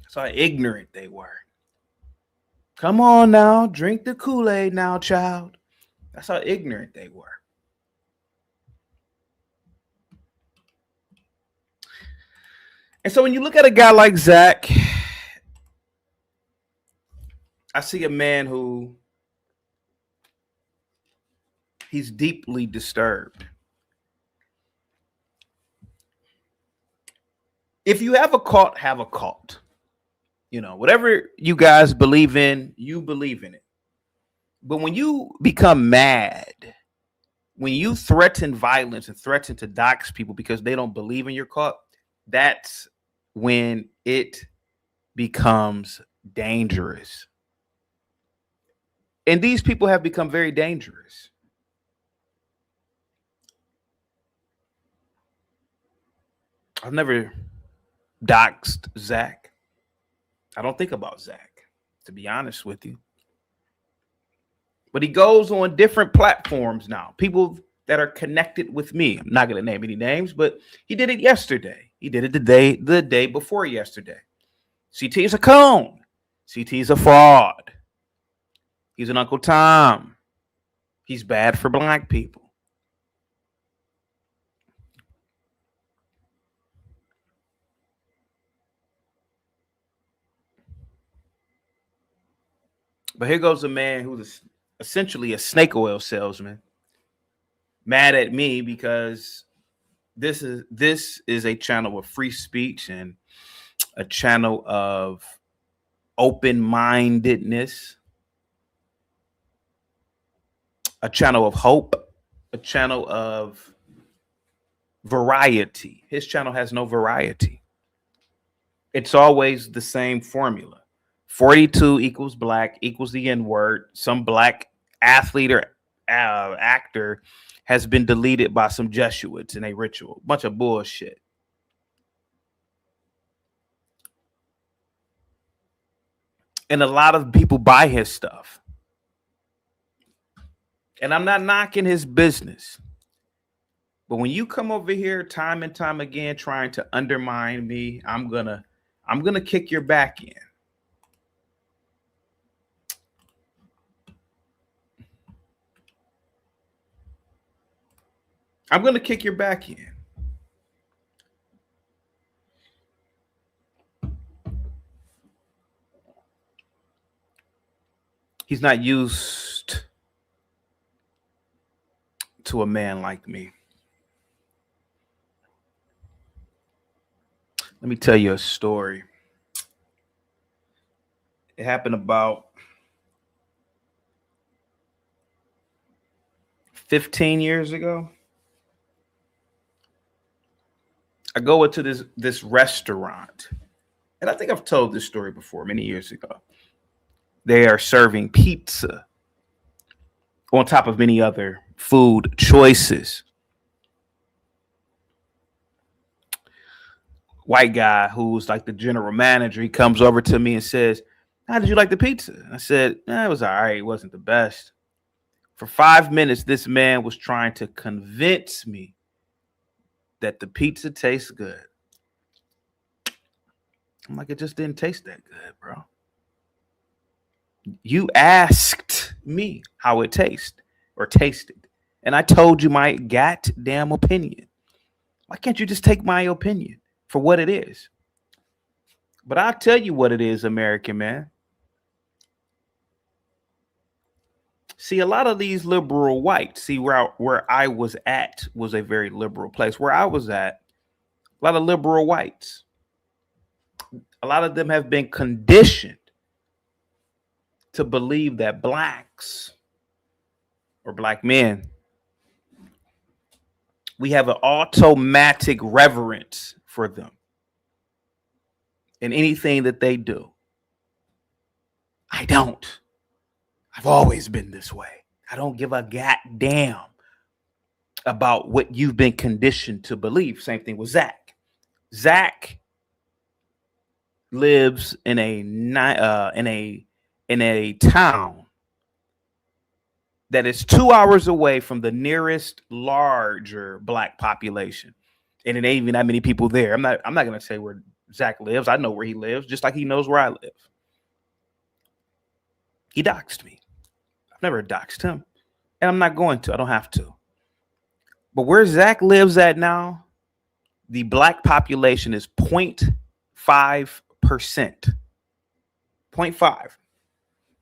That's how ignorant they were. Come on now, drink the Kool-Aid now, child. That's how ignorant they were. And so when you look at a guy like Zach, I see a man who he's deeply disturbed. If you have a cult, have a cult. You know, whatever you guys believe in, you believe in it. But when you become mad, when you threaten violence and threaten to dox people because they don't believe in your cult, that's when it becomes dangerous. And these people have become very dangerous. I've never doxed Zach. I don't think about Zach, to be honest with you. But he goes on different platforms now. People that are connected with me. I'm not going to name any names, but he did it yesterday. He did it the day before yesterday. CT is a coon. CT is a fraud. He's an Uncle Tom. He's bad for black people. But here goes a man who's essentially a snake oil salesman, mad at me because this is a channel of free speech and a channel of open-mindedness, a channel of hope, a channel of variety. His channel has no variety. It's always the same formula. 42 equals black equals the N-word. Some black athlete or actor has been deleted by some Jesuits in a ritual. Bunch of bullshit. And a lot of people buy his stuff. And I'm not knocking his business. But when you come over here time and time again trying to undermine me, I'm gonna kick your back in. I'm going to kick your back in. He's not used to a man like me. Let me tell you a story. It happened about 15 years ago. I go into this restaurant, and I think I've told this story before many years ago. They are serving pizza on top of many other food choices. White guy who's like the general manager, he comes over to me and says, "How did you like the pizza?" I said, "It was all right. It wasn't the best." For 5 minutes, this man was trying to convince me that the pizza tastes good. I'm like, it just didn't taste that good, bro. You asked me how it tasted or tasted, and I told you my goddamn opinion. Why can't you just take my opinion for what it is? But I'll tell you what it is, American man. See, a lot of these liberal whites, see where I was at was a very liberal place. Where I was at, a lot of liberal whites, a lot of them have been conditioned to believe that blacks or black men, we have an automatic reverence for them in anything that they do. I don't. I've always been this way. I don't give a goddamn about what you've been conditioned to believe. Same thing with Zach. Zach lives in a town that is 2 hours away from the nearest larger black population, and it ain't even that many people there. I'm not going to say where Zach lives. I know where he lives, just like he knows where I live. He doxed me. I've never doxed him, and I'm not going to. I don't have to. But where Zach lives at now, the black population is 0.5%. 0.5.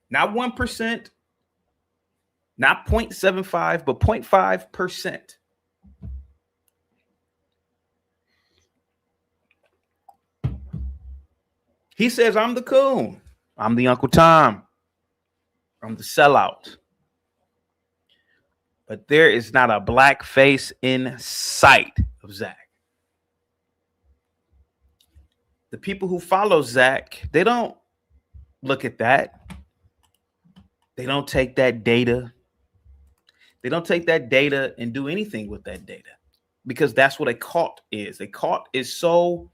Not 1%, not 0.75, but 0.5%. He says, I'm the coon. I'm the Uncle Tom. I'm the sellout. But there is not a black face in sight of Zach. The people who follow Zach, they don't look at that. They don't take that data. They don't take that data and do anything with that data, because that's what a cult is. A cult is so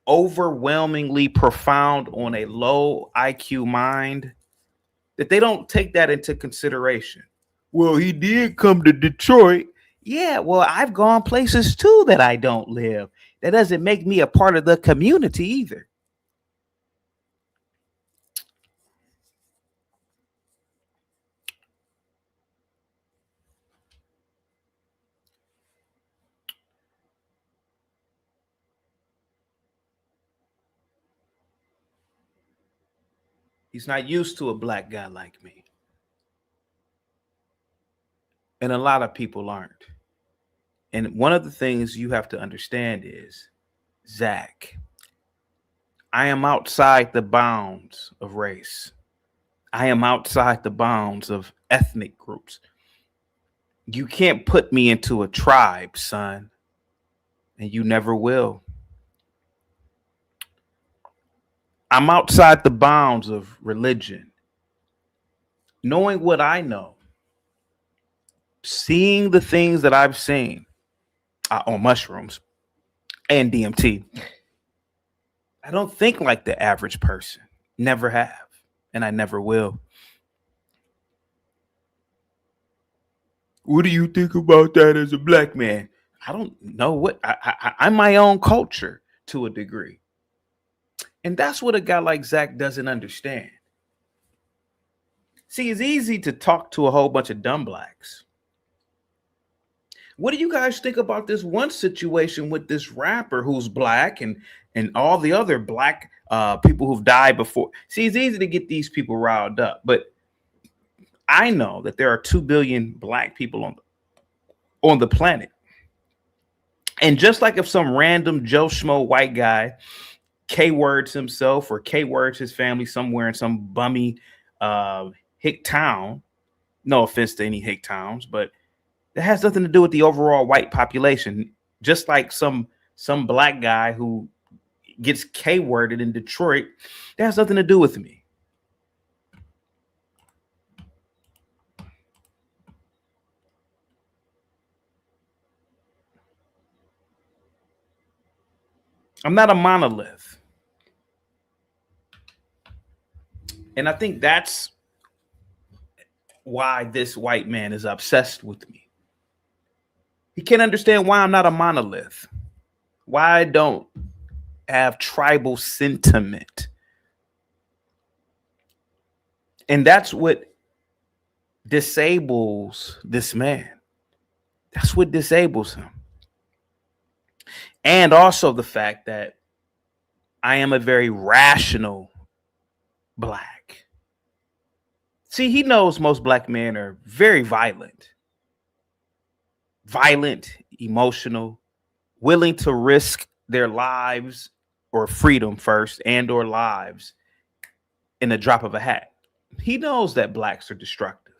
overwhelmingly profound on a low IQ mind that they don't take that into consideration. Well, he did come to Detroit. Yeah, well, I've gone places too that I don't live. That doesn't make me a part of the community either. He's not used to a black guy like me. And a lot of people aren't. And one of the things you have to understand is, Zach, I am outside the bounds of race. I am outside the bounds of ethnic groups. You can't put me into a tribe, son, and you never will. I'm outside the bounds of religion. Knowing what I know, seeing the things that I've seen on mushrooms and DMT, I don't think like the average person. Never have, and I never will. What do you think about that as a black man? I don't know what I'm my own culture to a degree. And that's what a guy like Zach doesn't understand. See, it's easy to talk to a whole bunch of dumb blacks. What do you guys think about this one situation with this rapper who's black and all the other black people who've died before? See, it's easy to get these people riled up, but I know that there are 2 billion black people on the planet. And just like if some random Joe Schmo white guy K-words himself or K-words his family somewhere in some bummy hick town, no offense to any hick towns, but it has nothing to do with the overall white population. Just like some black guy who gets K-worded in Detroit, that has nothing to do with me. I'm not a monolith. And I think that's why this white man is obsessed with me. He can't understand why I'm not a monolith, why I don't have tribal sentiment. And that's what disables this man. That's what disables him. And also the fact that I am a very rational black. See, he knows most black men are very violent, emotional, willing to risk their lives or freedom first and or lives in a drop of a hat. He knows that blacks are destructive.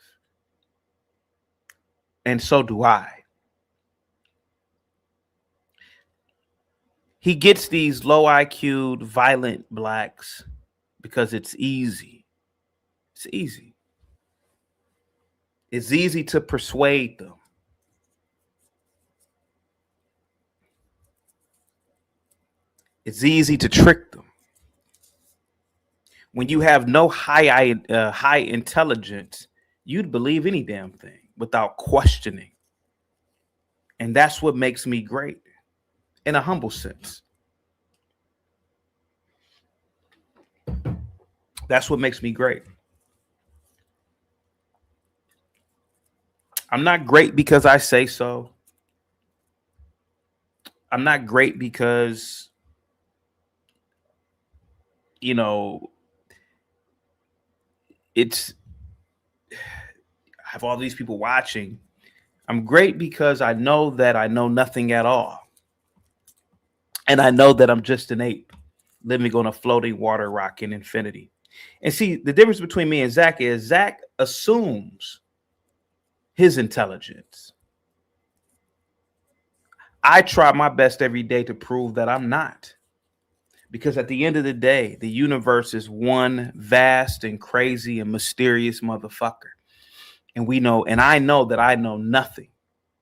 And so do I. He gets these low IQ'd, violent blacks because it's easy. It's easy. It's easy to persuade them. It's easy to trick them. When you have no high intelligence, you'd believe any damn thing without questioning. And that's what makes me great. In a humble sense. That's what makes me great. I'm not great because I say so. I'm not great because, you know, I have all these people watching. I'm great because I know that I know nothing at all. And I know that I'm just an ape living on a floating water rock in infinity. And see, the difference between me and Zach is Zach assumes his intelligence. I try my best every day to prove that I'm not. Because at the end of the day, the universe is one vast and crazy and mysterious motherfucker. And we know, and I know that I know nothing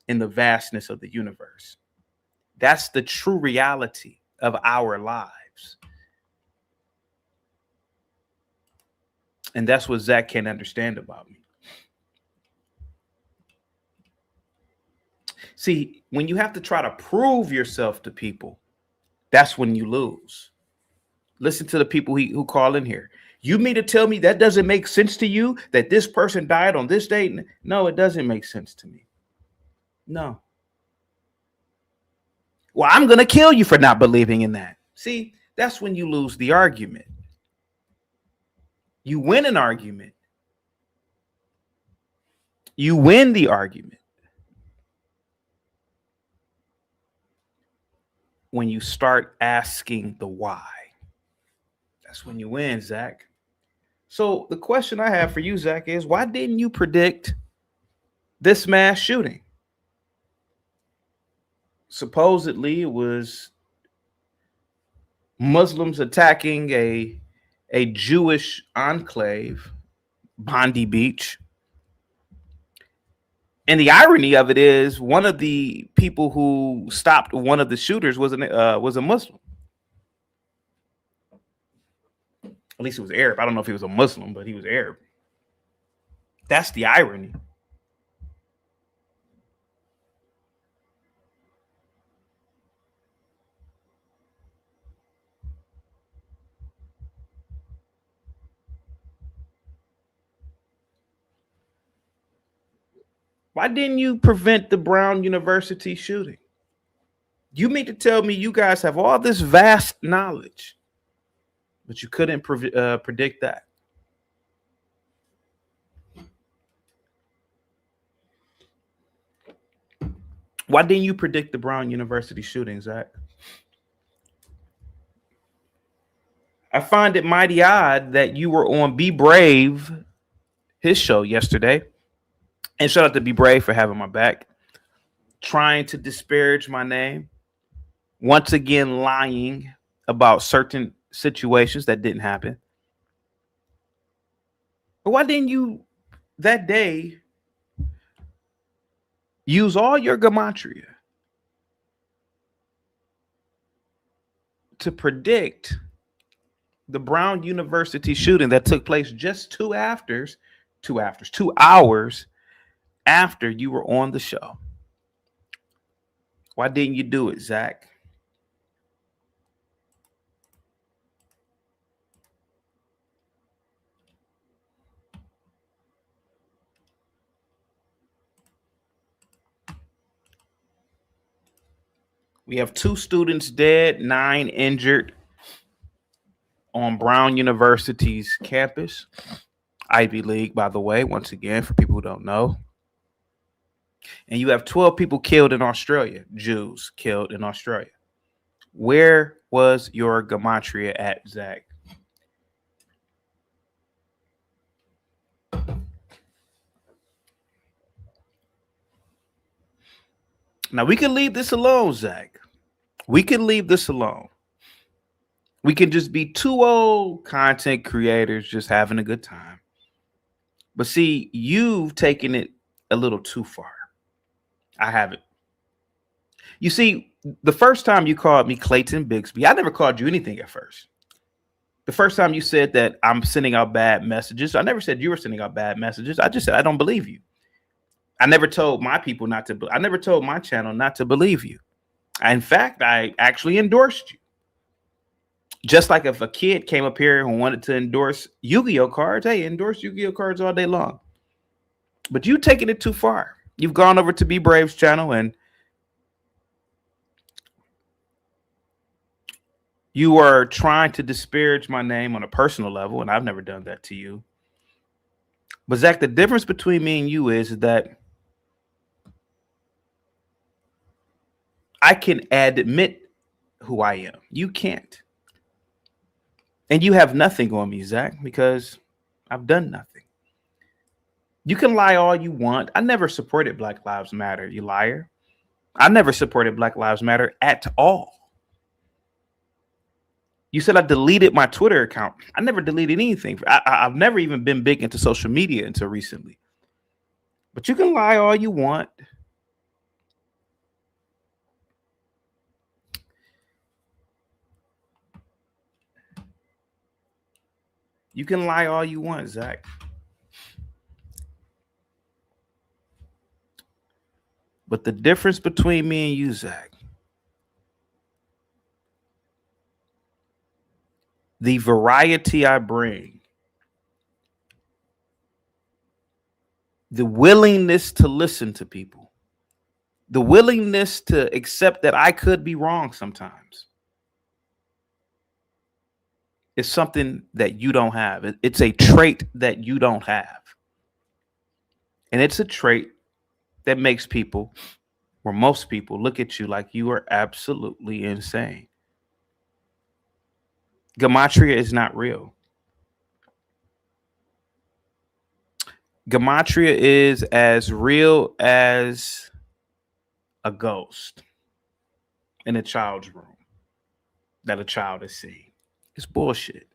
in the vastness of the universe. That's the true reality of our lives. And that's what Zach can't understand about me. See, when you have to try to prove yourself to people, that's when you lose. Listen to the people who call in here. You mean to tell me that doesn't make sense to you that this person died on this date? No, it doesn't make sense to me. No. Well, I'm going to kill you for not believing in that. See, that's when you lose the argument. You win an argument. You win the argument when you start asking the why. That's when you win, Zach. So the question I have for you, Zach, is why didn't you predict this mass shooting? Supposedly it was Muslims attacking a Jewish enclave, Bondi Beach. And the irony of it is one of the people who stopped one of the shooters was a Muslim. At least it was Arab. I don't know if he was a Muslim, but he was Arab. That's the irony. Why didn't you prevent the Brown University shooting? You mean to tell me you guys have all this vast knowledge, but you couldn't predict that? Why didn't you predict the Brown University shooting, Zach? I find it mighty odd that you were on Be Brave, his show yesterday. And shout out to Be Brave for having my back. Trying to disparage my name. Once again, lying about certain situations that didn't happen. But why didn't you that day use all your Gematria to predict the Brown University shooting that took place just 2 hours after you were on the show? Why didn't you do it, Zach? We have 2 students dead, 9 injured on Brown University's campus. Ivy League, by the way, once again, for people who don't know. And you have 12 people killed in Australia, Jews killed in Australia. Where was your Gematria at, Zach? Now, we can leave this alone, Zach. We can leave this alone. We can just be 2 old content creators just having a good time. But see, you've taken it a little too far. I haven't. You see, the first time you called me Clayton Bixby, I never called you anything at first. The first time you said that I'm sending out bad messages, I never said you were sending out bad messages. I just said I don't believe you. I never told my people not to. I never told my channel not to believe you. In fact, I actually endorsed you. Just like if a kid came up here and wanted to endorse Yu-Gi-Oh cards, hey, endorse Yu-Gi-Oh cards all day long. But you've taken it too far. You've gone over to Be Brave's channel and you are trying to disparage my name on a personal level, and I've never done that to you. But Zach, the difference between me and you is that I can admit who I am. You can't. And you have nothing on me, Zach, because I've done nothing. You can lie all you want. I never supported Black Lives Matter, you liar. I never supported Black Lives Matter at all. You said I deleted my Twitter account. I never deleted anything. I've never even been big into social media until recently. But you can lie all you want. You can lie all you want, Zach. But the difference between me and you, Zach, the variety I bring, the willingness to listen to people, the willingness to accept that I could be wrong sometimes, is something that you don't have. It's a trait that you don't have. And it's a trait that makes people, or most people, look at you like you are absolutely insane. Gematria is not real. Gematria is as real as a ghost in a child's room that a child is seeing. It's bullshit.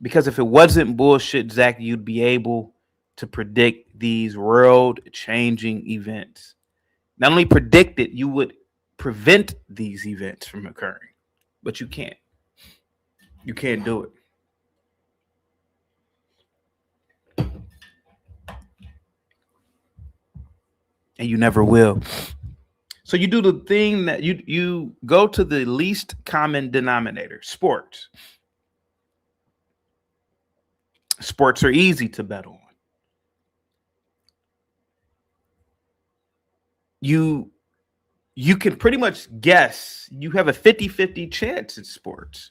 Because if it wasn't bullshit, Zach, you'd be able to predict these world-changing events. Not only predict it, you would prevent these events from occurring. But you can't. You can't do it. And you never will. So you do the thing that you go to the least common denominator, sports. Sports are easy to bet on. You can pretty much guess. You have a 50-50 chance in sports.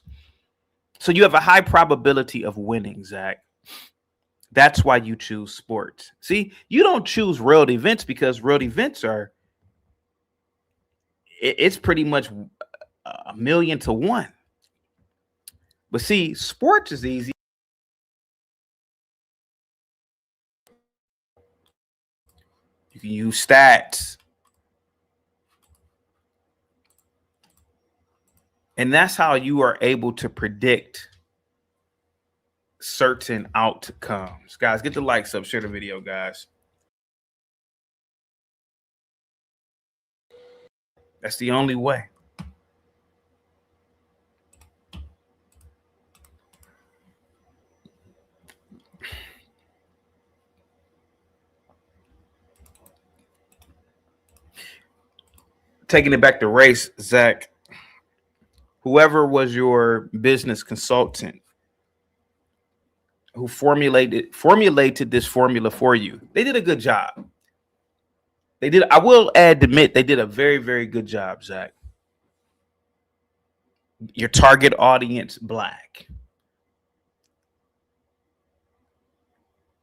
So you have a high probability of winning, Zach. That's why you choose sports. See, you don't choose world events because world events are, it's pretty much 1,000,000 to 1. But see, sports is easy. You can use stats. And that's how you are able to predict certain outcomes. Guys, get the likes up, share the video, guys. That's the only way. Taking it back to race, Zach, whoever was your business consultant who formulated this formula for you, they did a good job. I will admit, they did a very, very good job, Zach. Your target audience, Black.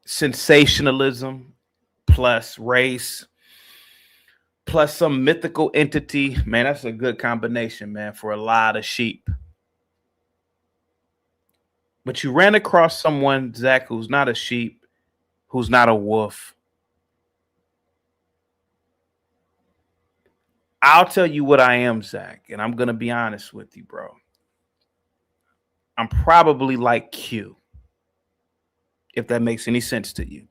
Sensationalism plus race plus some mythical entity. Man, that's a good combination, man, for a lot of sheep. But you ran across someone, Zach, who's not a sheep, who's not a wolf. I'll tell you what I am, Zach, and I'm going to be honest with you, bro. I'm probably like Q, if that makes any sense to you.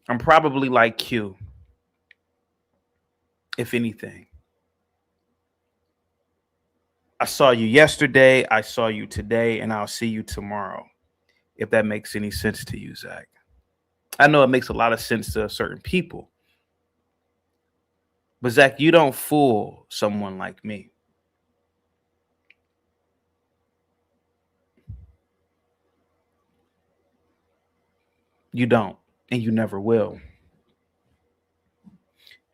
I'm probably like Q, if anything. I saw you yesterday, I saw you today, and I'll see you tomorrow, if that makes any sense to you, Zach. I know it makes a lot of sense to certain people. But Zach, you don't fool someone like me. You don't, and you never will.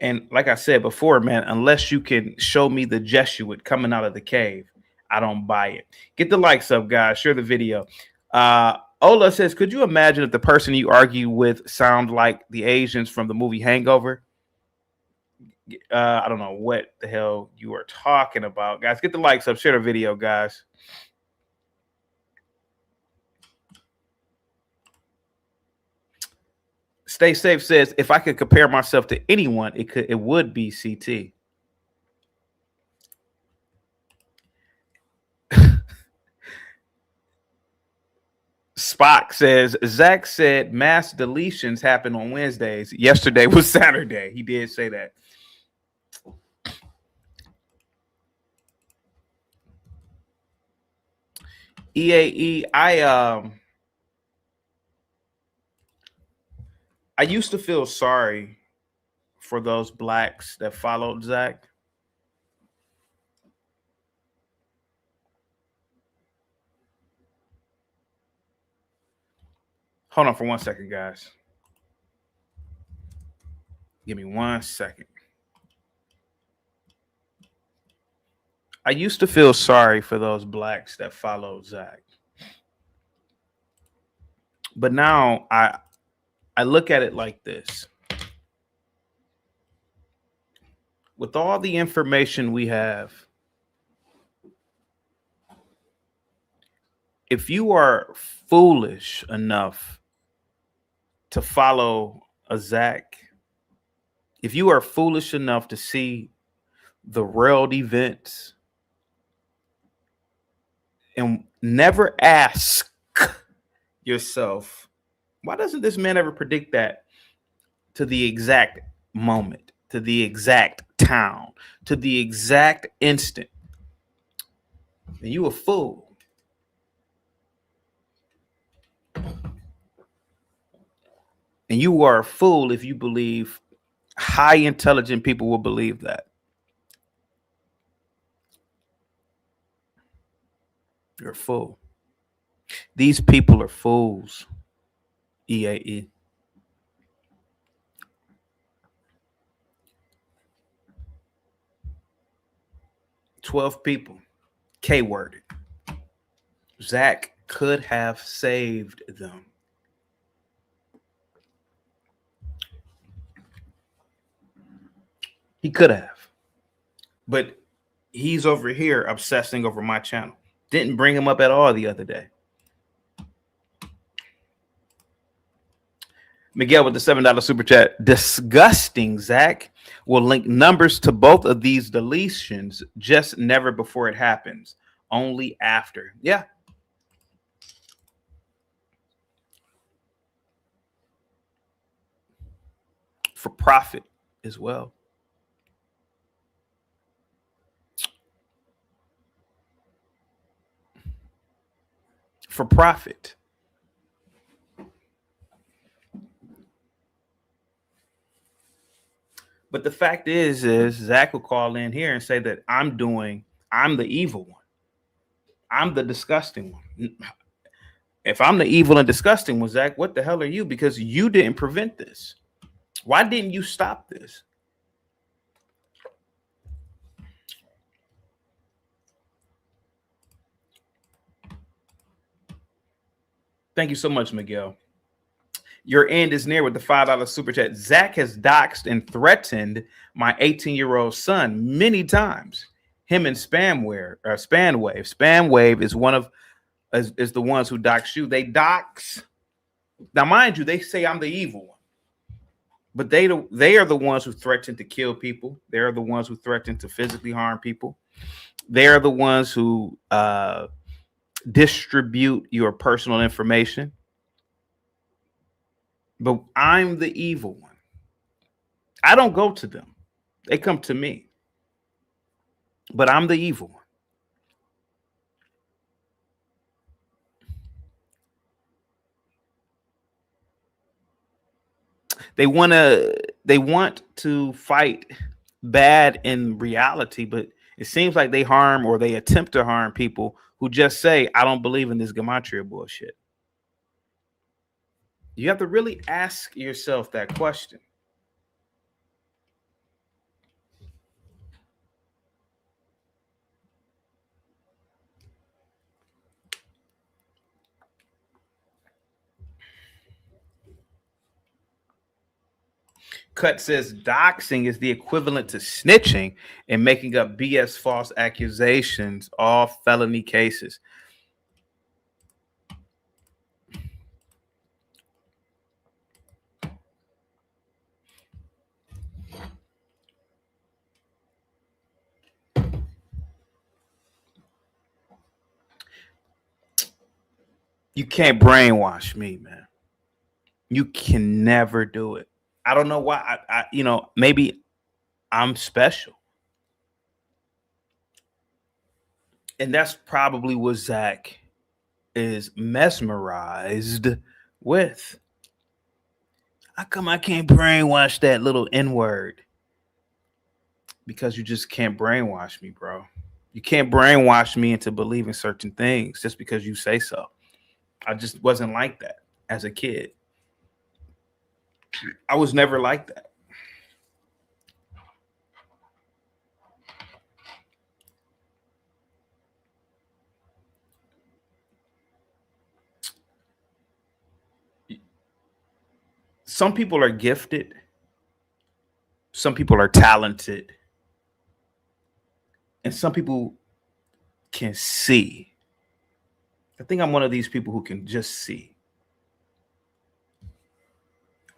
And like I said before, man, unless you can show me the Jesuit coming out of the cave, I don't buy it. Get the likes up, guys. Share the video. Ola says, could you imagine if the person you argue with sound like the Asians from the movie Hangover? I don't know what the hell you are talking about, guys. Get the likes up. Share the video, guys. Stay Safe says, if I could compare myself to anyone, it would be CT. Spock says Zach said mass deletions happen on Wednesdays. Yesterday was Saturday. He did say that. EAE, I used to feel sorry for those blacks that followed Zach. Hold on for 1 second, guys. Give me 1 second. I used to feel sorry for those blacks that followed Zach. But now I look at it like this. With all the information we have, if you are foolish enough to follow a Zach, if you are foolish enough to see the world events and never ask yourself, why doesn't this man ever predict that to the exact moment, to the exact town, to the exact instant? And you a fool. And you are a fool if you believe high intelligent people will believe that. You're a fool. These people are fools. EAE. "12 people K-worded. Zach could have saved them." He could have. But he's over here obsessing over my channel. Didn't bring him up at all the other day. Miguel with the $7 super chat. "Disgusting, Zach. Will link numbers to both of these deletions, just never before it happens. Only after." Yeah. For profit as well. For profit. But the fact is Zach will call in here and say that I'm the evil one. I'm the disgusting one. If I'm the evil and disgusting one, Zach, what the hell are you? Because you didn't prevent this. Why didn't you stop this? Thank you so much, Miguel. Your end is near with the $5 super chat. "Zach has doxed and threatened my 18-year-old son many times. Him and Spanwave. Spanwave is the ones who dox you. They dox. Now, mind you, they say I'm the evil one. But they are the ones who threaten to kill people. They are the ones who threaten to physically harm people. They are the ones who distribute your personal information. But I'm the evil one. I don't go to them. They come to me. But I'm the evil one. They want to fight bad in reality, but it seems like they harm or they attempt to harm people who just say, "I don't believe in this Gematria bullshit." You have to really ask yourself that question. Cut says doxing is the equivalent to snitching and making up BS false accusations, all felony cases. You can't brainwash me, man. You can never do it. I don't know why. Maybe I'm special. And that's probably what Zach is mesmerized with. How come I can't brainwash that little N-word? Because you just can't brainwash me, bro. You can't brainwash me into believing certain things just because you say so. I just wasn't like that as a kid. I was never like that. Some people are gifted. Some people are talented. And some people can see. I think I'm one of these people who can just see.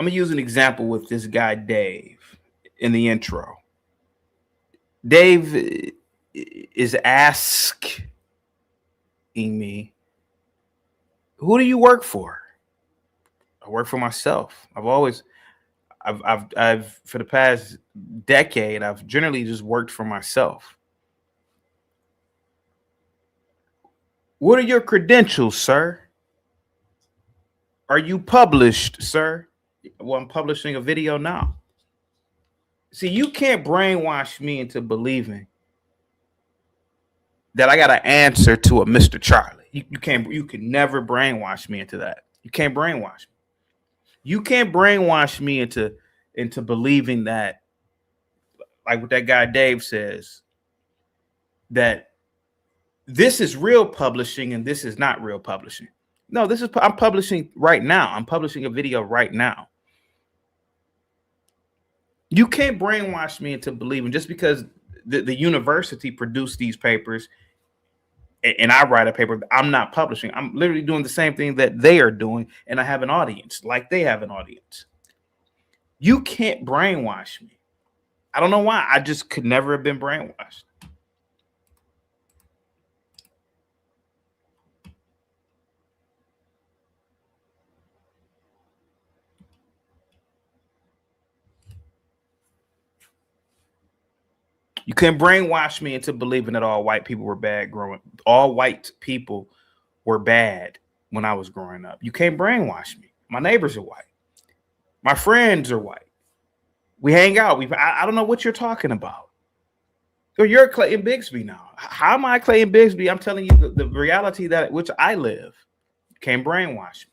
I'm going to use an example with this guy, Dave, in the intro. Dave is asking me, who do you work for? I work for myself. I've for the past decade, I've generally just worked for myself. What are your credentials, sir? Are you published, sir? Well, I'm publishing a video now. See, you can't brainwash me into believing that I got an answer to a Mr. Charlie. You can never brainwash me into that. You can't brainwash me. You can't brainwash me into believing that, like what that guy Dave says, that this is real publishing and this is not real publishing. No, I'm publishing right now. I'm publishing a video right now. You can't brainwash me into believing just because the university produced these papers and I write a paper, I'm not publishing. I'm literally doing the same thing that they are doing, and I have an audience like they have an audience. You can't brainwash me. I don't know why. I just could never have been brainwashed. You can brainwash me into believing that all white people were bad growing. All white people were bad when I was growing up. You can't brainwash me. My neighbors are white. My friends are white. We hang out. I don't know what you're talking about. You're Clayton Bigsby now. How am I Clayton Bigsby? I'm telling you the reality that which I live. You can't brainwash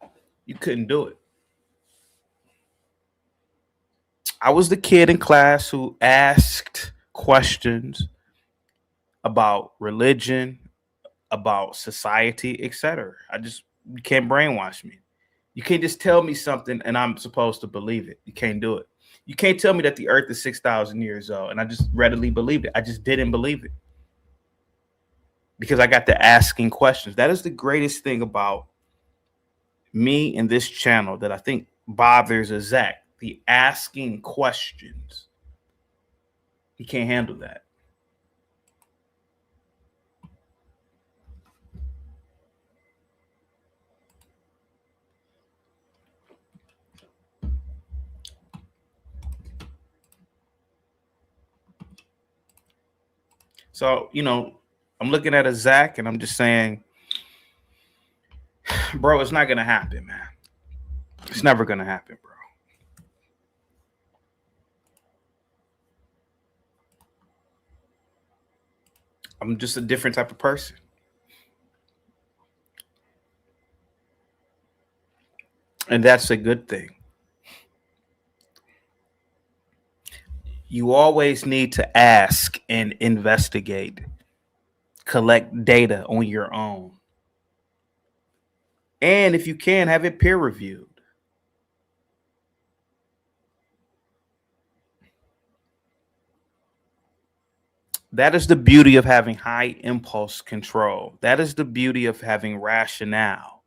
me. You couldn't do it. I was the kid in class who asked questions about religion, about society, etc. You can't brainwash me. You can't just tell me something and I'm supposed to believe it. You can't do it. You can't tell me that the earth is 6,000 years old and I just readily believed it. I just didn't believe it because I got to asking questions. That is the greatest thing about me and this channel that I think bothers a Zach. The asking questions. He can't handle that. So, I'm looking at a Zach and I'm just saying, bro, it's not going to happen, man. It's never going to happen, bro. I'm just a different type of person. And that's a good thing. You always need to ask and investigate, collect data on your own. And if you can, have it peer reviewed. That is the beauty of having high impulse control. That is the beauty of having rationale.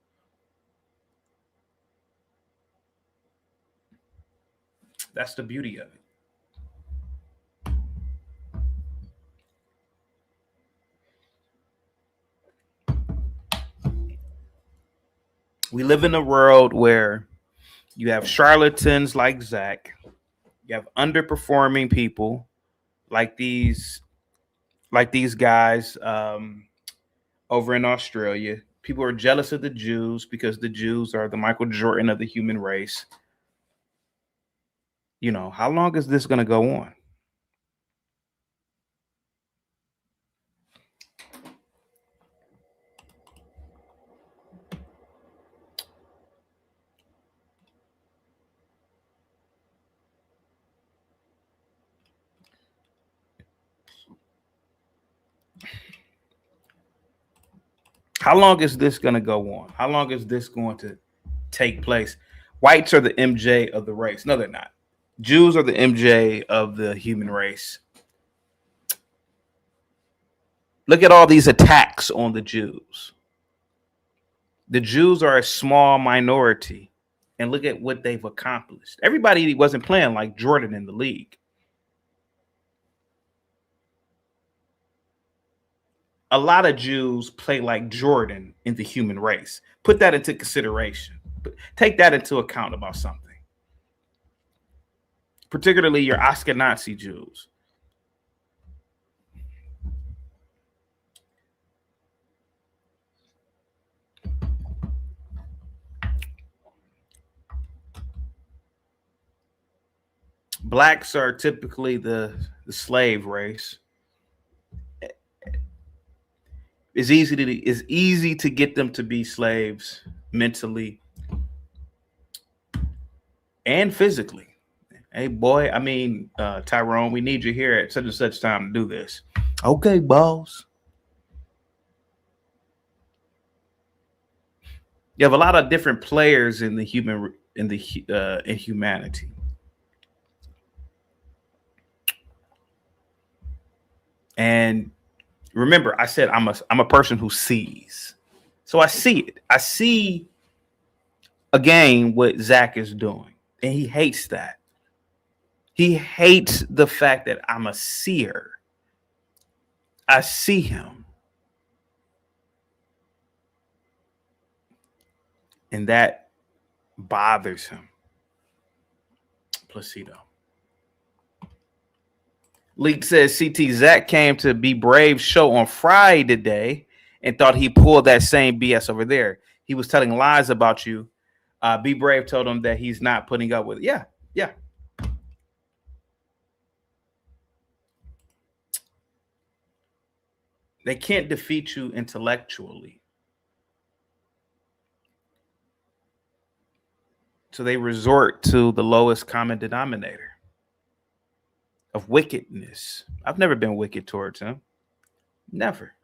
That's the beauty of it. We live in a world where you have charlatans like Zach, you have underperforming people like these guys over in Australia. People are jealous of the Jews because the Jews are the Michael Jordan of the human race. You know, how long is this going to go on? How long is this going to go on? How long is this going to take place? Whites are the MJ of the race. No, they're not. Jews are the MJ of the human race. Look at all these attacks on the Jews. The Jews are a small minority, and look at what they've accomplished. Everybody wasn't playing like Jordan in the league. A lot of Jews play like Jordan in the human race. Put that into consideration. Take that into account about something. Particularly your Ashkenazi Jews. Blacks are typically the slave race. It's easy to get them to be slaves mentally and physically. Hey, boy, I mean, Tyrone, we need you here at such and such time to do this. Okay, boss. You have a lot of different players in the in humanity. And remember, I said I'm a person who sees. So I see it. I see again what Zach is doing. And he hates that. He hates the fact that I'm a seer. I see him. And that bothers him. Placido. Leak says CT Zach came to Be Brave show on Friday today and thought he pulled that same BS over there. He was telling lies about you. Be Brave told him that he's not putting up with it. Yeah. They can't defeat you intellectually. So they resort to the lowest common denominator of wickedness. I've never been wicked towards him. Never.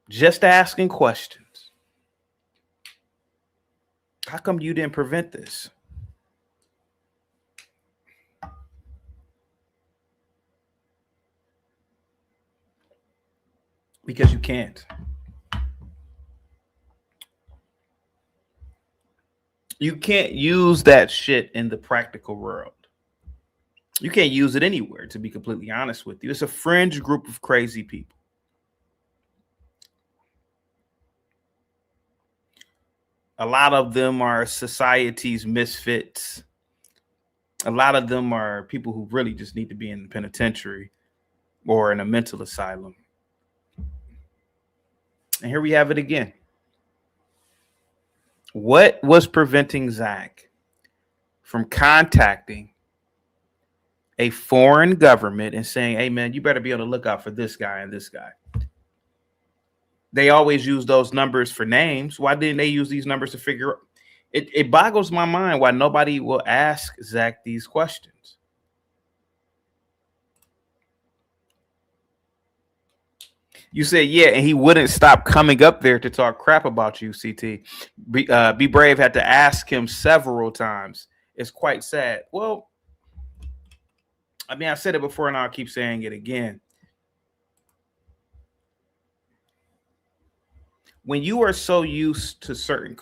Just asking questions. How come you didn't prevent this? Because you can't. You can't use that shit in the practical world. You can't use it anywhere, to be completely honest with you. It's a fringe group of crazy people. A lot of them are society's misfits. A lot of them are people who really just need to be in the penitentiary or in a mental asylum. And here we have it again. What was preventing Zach from contacting a foreign government and saying, hey, man, you better be on the lookout for this guy and this guy? They always use those numbers for names. Why didn't they use these numbers to figure out? It boggles my mind why nobody will ask Zach these questions. You said, yeah, and he wouldn't stop coming up there to talk crap about you, CT. Be Brave had to ask him several times. It's quite sad. Well, I mean, I said it before and I'll keep saying it again. When you are so used to certain,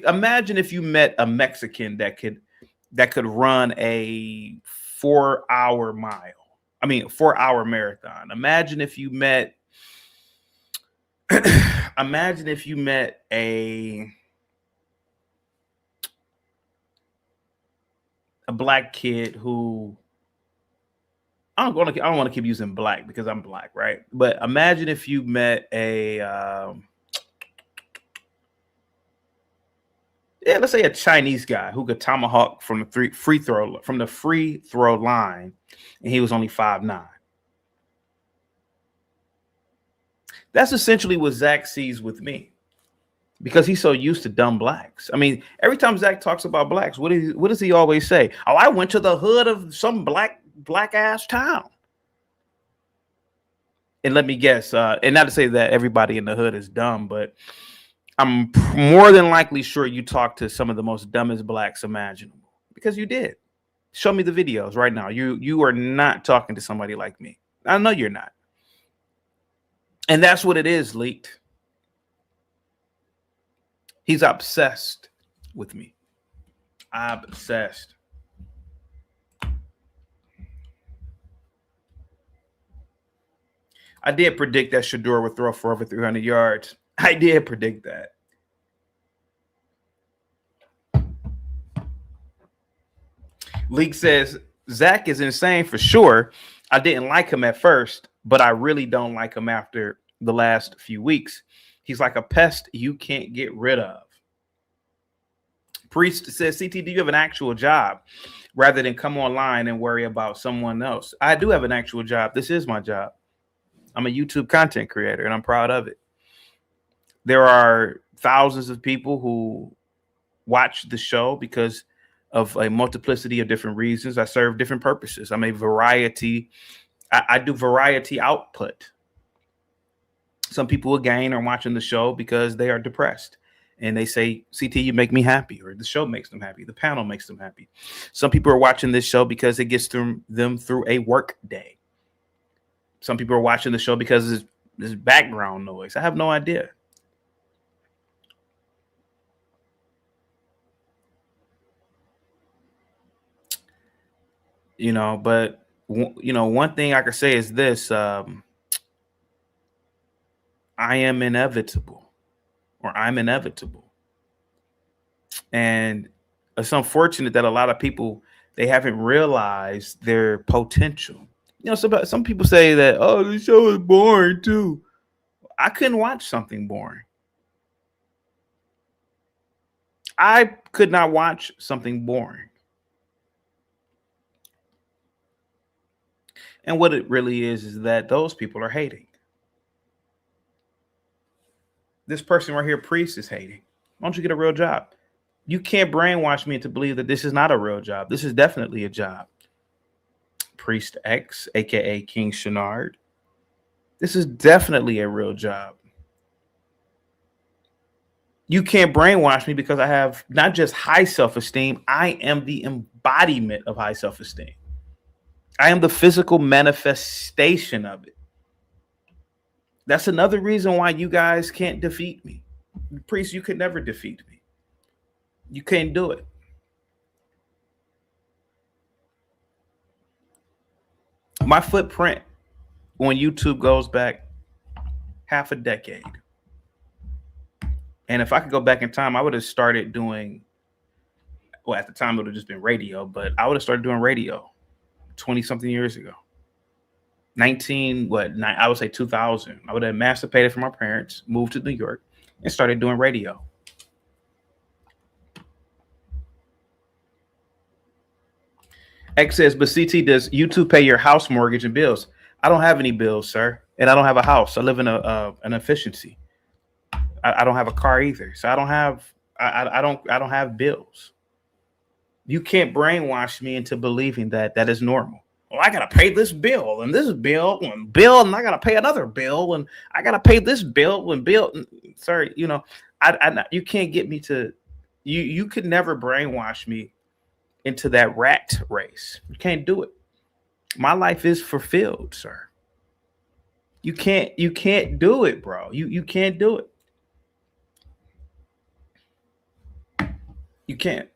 imagine if you met a Mexican that could run a 4-hour marathon. Imagine if you met a a black kid who I don't want to keep using black because I'm black, right? But imagine if you met a let's say a Chinese guy who could tomahawk from the free throw line, and he was only 5'9". That's essentially what Zach sees with me, because he's so used to dumb blacks. I mean, every time Zach talks about blacks, what does he always say? Oh, I went to the hood of some black ass town. And let me guess, and not to say that everybody in the hood is dumb, but I'm more than likely sure you talked to some of the most dumbest blacks imaginable, because you did. Show me the videos right now. You are not talking to somebody like me. I know you're not. And that's what it is, Leaked. He's obsessed with me. Obsessed. I did predict that Shador would throw for over 300 yards. I did predict that. Leak says, Zach is insane for sure. I didn't like him at first, but I really don't like him after the last few weeks. He's like a pest you can't get rid of. Priest says, CT, do you have an actual job rather than come online and worry about someone else? I do have an actual job. This is my job. I'm a YouTube content creator, and I'm proud of it. There are thousands of people who watch the show because of a multiplicity of different reasons. I serve different purposes. I'm a variety. I do variety output. Some people again are watching the show because they are depressed, and they say, CT, you make me happy, or the show makes them happy. The panel makes them happy. Some people are watching this show because it gets them through a work day. Some people are watching the show because there's background noise. I have no idea. You know, but one thing I can say is this: I am inevitable, or I'm inevitable, and it's unfortunate that a lot of people, they haven't realized their potential. You know, some people say that, oh, the show is boring too. I couldn't watch something boring. I could not watch something boring. And what it really is that those people are hating. This person right here, Priest, is hating. Why don't you get a real job? You can't brainwash me into believe that this is not a real job. This is definitely a job. Priest X, aka King Shenard. This is definitely a real job. You can't brainwash me because I have not just high self-esteem, I am the embodiment of high self-esteem. I am the physical manifestation of it. That's another reason why you guys can't defeat me. Priest, you could never defeat me. You can't do it. My footprint on YouTube goes back half a decade. And if I could go back in time, I would have started doing, well, at the time it would have just been radio, but I would have started doing radio 20 something years ago. I would say 2000. I would have emancipated from my parents, moved to New York, and started doing radio. X says, but CT, does YouTube pay your house mortgage and bills? I don't have any bills, sir. And I don't have a house. I live in an efficiency. I don't have a car either. So I don't have bills. You can't brainwash me into believing that is normal. Well, I gotta pay this bill and this bill and I gotta pay another bill and I gotta pay this bill and bill. Sorry, you can't get me to. You could never brainwash me into that rat race. You can't do it. My life is fulfilled, sir. You can't do it, bro. You can't do it. You can't.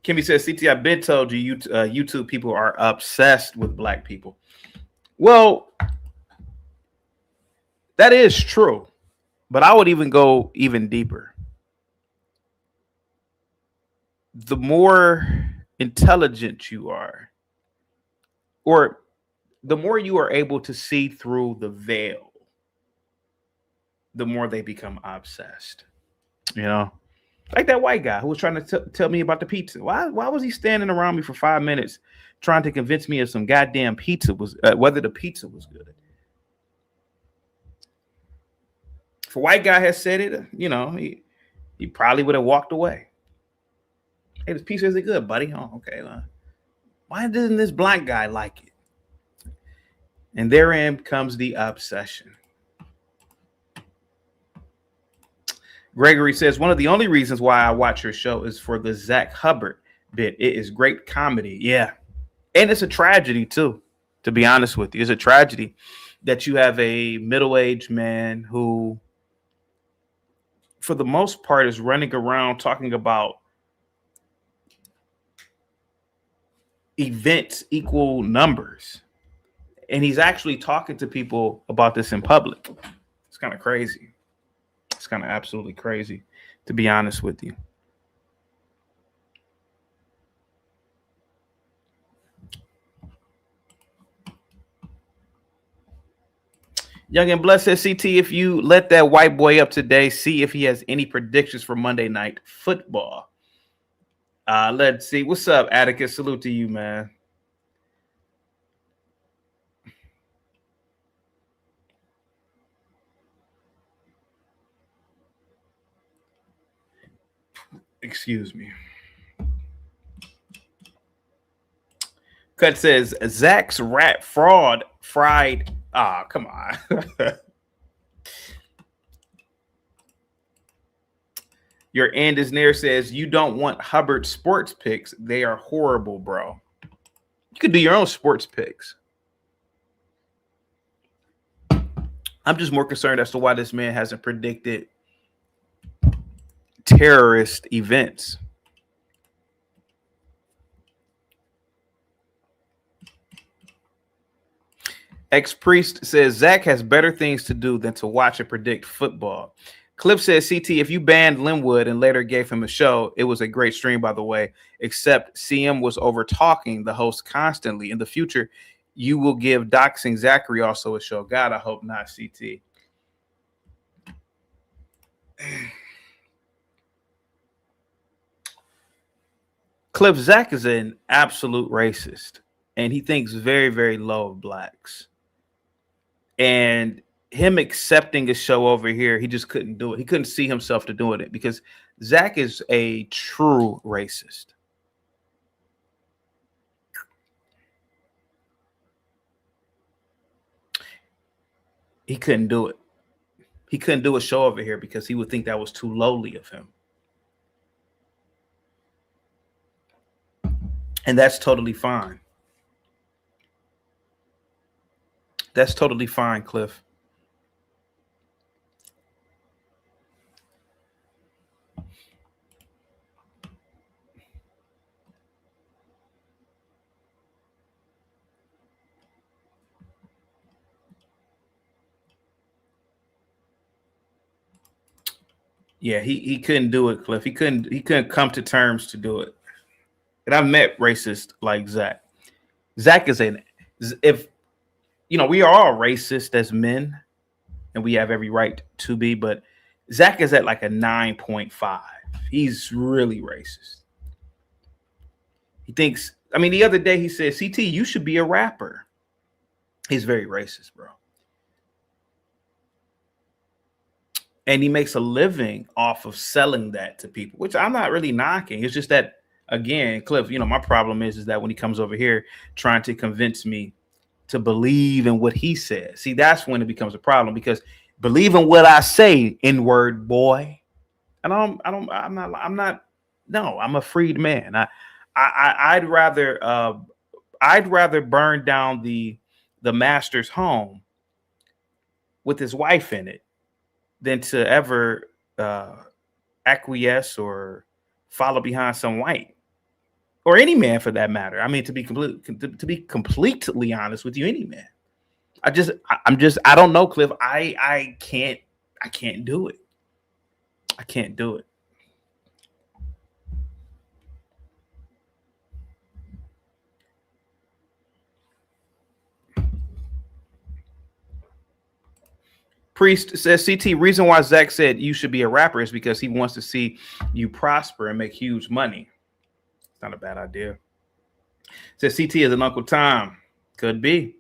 Kimmy says, CT, I've been told you, YouTube people are obsessed with black people. Well, that is true, but I would even go even deeper. The more intelligent you are, or the more you are able to see through the veil, the more they become obsessed. You know, like that white guy who was trying to tell me about the pizza. Why was he standing around me for 5 minutes trying to convince me of some goddamn pizza was whether the pizza was good? If a white guy has said it, you know, he probably would have walked away. Hey, this pizza isn't good, buddy. Oh, okay. Why doesn't this black guy like it? And therein comes the obsession. Gregory says, one of the only reasons why I watch your show is for the Zach Hubbard bit. It is great comedy. Yeah. And it's a tragedy, too, to be honest with you. It's a tragedy that you have a middle-aged man who, for the most part, is running around talking about events equal numbers. And he's actually talking to people about this in public. It's kind of crazy. It's kind of absolutely crazy, to be honest with you. Young and Blessed says, CT, if you let that white boy up today, see if he has any predictions for Monday Night Football. Let's see. What's up, Atticus? Salute to you, man. Excuse me. Cut says, Zach's rat fraud fried. Ah, come on. Your end is near says, you don't want Hubbard sports picks. They are horrible, bro. You could do your own sports picks. I'm just more concerned as to why this man hasn't predicted terrorist events. Ex-priest says Zach has better things to do than to watch and predict football. Cliff says, CT, if you banned Linwood and later gave him a show, it was a great stream, by the way, except CM was over talking the host constantly. In the future, you will give Doxing Zachary also a show. God, I hope not, CT. Cliff, Zach is an absolute racist, and he thinks very, very low of blacks. And him accepting a show over here, he just couldn't do it. He couldn't see himself to doing it because Zach is a true racist. He couldn't do it. He couldn't do a show over here because he would think that was too lowly of him. And that's totally fine. That's totally fine, Cliff. Yeah, he couldn't do it, Cliff. He couldn't come to terms to do it. And I've met racists like Zach. Zach is we are all racist as men, and we have every right to be, but Zach is at like a 9.5. He's really racist. He thinks, the other day he said, CT, you should be a rapper. He's very racist, bro. And he makes a living off of selling that to people, which I'm not really knocking. It's just that, again, Cliff, my problem is that when he comes over here trying to convince me to believe in what he says, see, that's when it becomes a problem, because believe in what I say, N-word boy. And I'm a freed man. I'd rather burn down the master's home with his wife in it than to ever acquiesce or follow behind some white, or any man for that matter. To be completely honest with you, any man. I don't know, Cliff. I can't do it. I can't do it. Priest says, CT, reason why Zach said you should be a rapper is because he wants to see you prosper and make huge money. It's not a bad idea. Says CT is an Uncle Tom. Could be.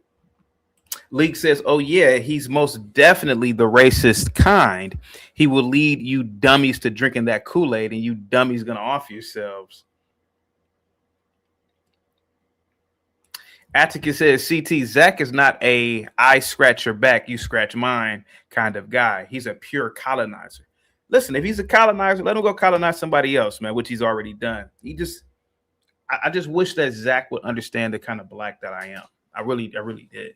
Leak says, oh yeah, he's most definitely the racist kind. He will lead you dummies to drinking that Kool-Aid, and you dummies gonna off yourselves. Atticus says, CT, Zach is not a I scratch your back, you scratch mine kind of guy. He's a pure colonizer. Listen, if he's a colonizer, let him go colonize somebody else, man, which he's already done. I just wish that Zach would understand the kind of black that I am. I really did.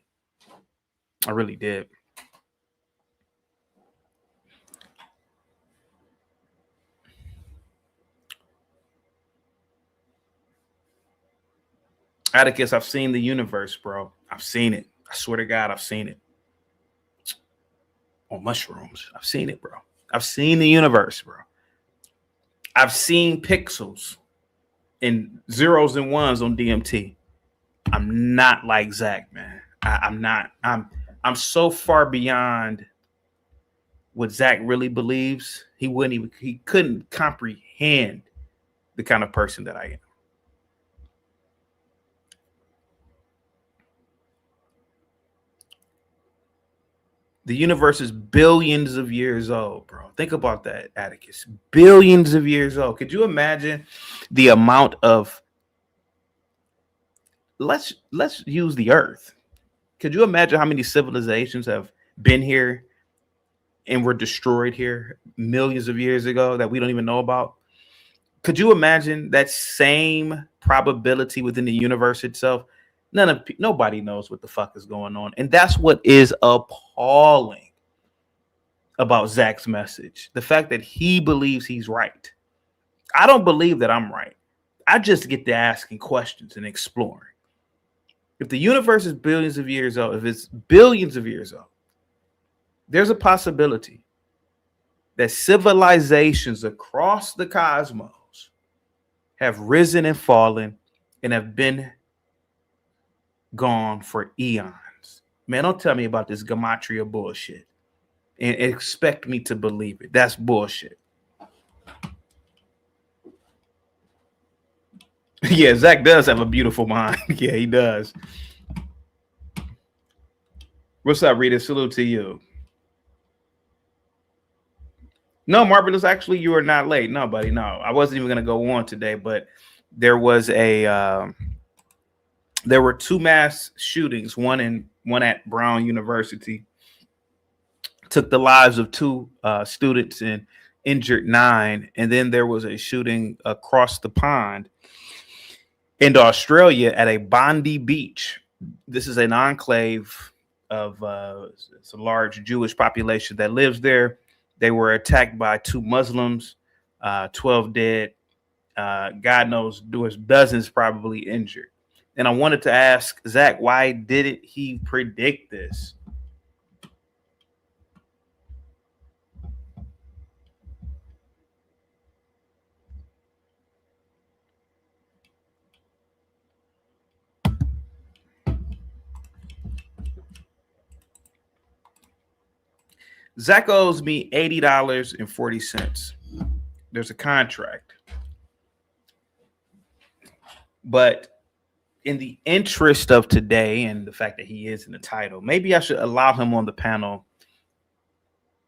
I really did. Atticus, I've seen the universe, bro. I've seen it. I swear to God, I've seen it. On mushrooms. I've seen it, bro. I've seen the universe, bro. I've seen pixels and zeros and ones on DMT. I'm not like Zach, man. I'm not. I'm so far beyond what Zach really believes. He couldn't comprehend the kind of person that I am. The universe is billions of years old, bro. Think about that, Atticus. Billions of years old. Could you imagine the amount of, let's use the earth. Could you imagine how many civilizations have been here and were destroyed here millions of years ago that we don't even know about? Could you imagine that same probability within the universe itself? Nobody knows what the fuck is going on. And that's what is appalling about Zach's message. The fact that he believes he's right. I don't believe that I'm right. I just get to asking questions and exploring. If the universe is billions of years old, if it's billions of years old, there's a possibility that civilizations across the cosmos have risen and fallen and have been gone for eons. Man, don't tell me about this Gematria bullshit and expect me to believe it. That's bullshit. Yeah, Zach does have a beautiful mind. Yeah, he does. What's up, Rita? Salute to you. No, Marvelous, actually, you are not late. No, buddy, no. I wasn't even going to go on today, but there was there were two mass shootings, one at Brown University, took the lives of two students and injured 9. And then there was a shooting across the pond in Australia at a Bondi beach. This is an enclave of it's a large Jewish population that lives there. They were attacked by 2 Muslims, 12 dead. God knows there was dozens probably injured. And I wanted to ask Zach, why didn't he predict this? Zach owes me $80.40. There's a contract. But in the interest of today and the fact that he is in the title, maybe I should allow him on the panel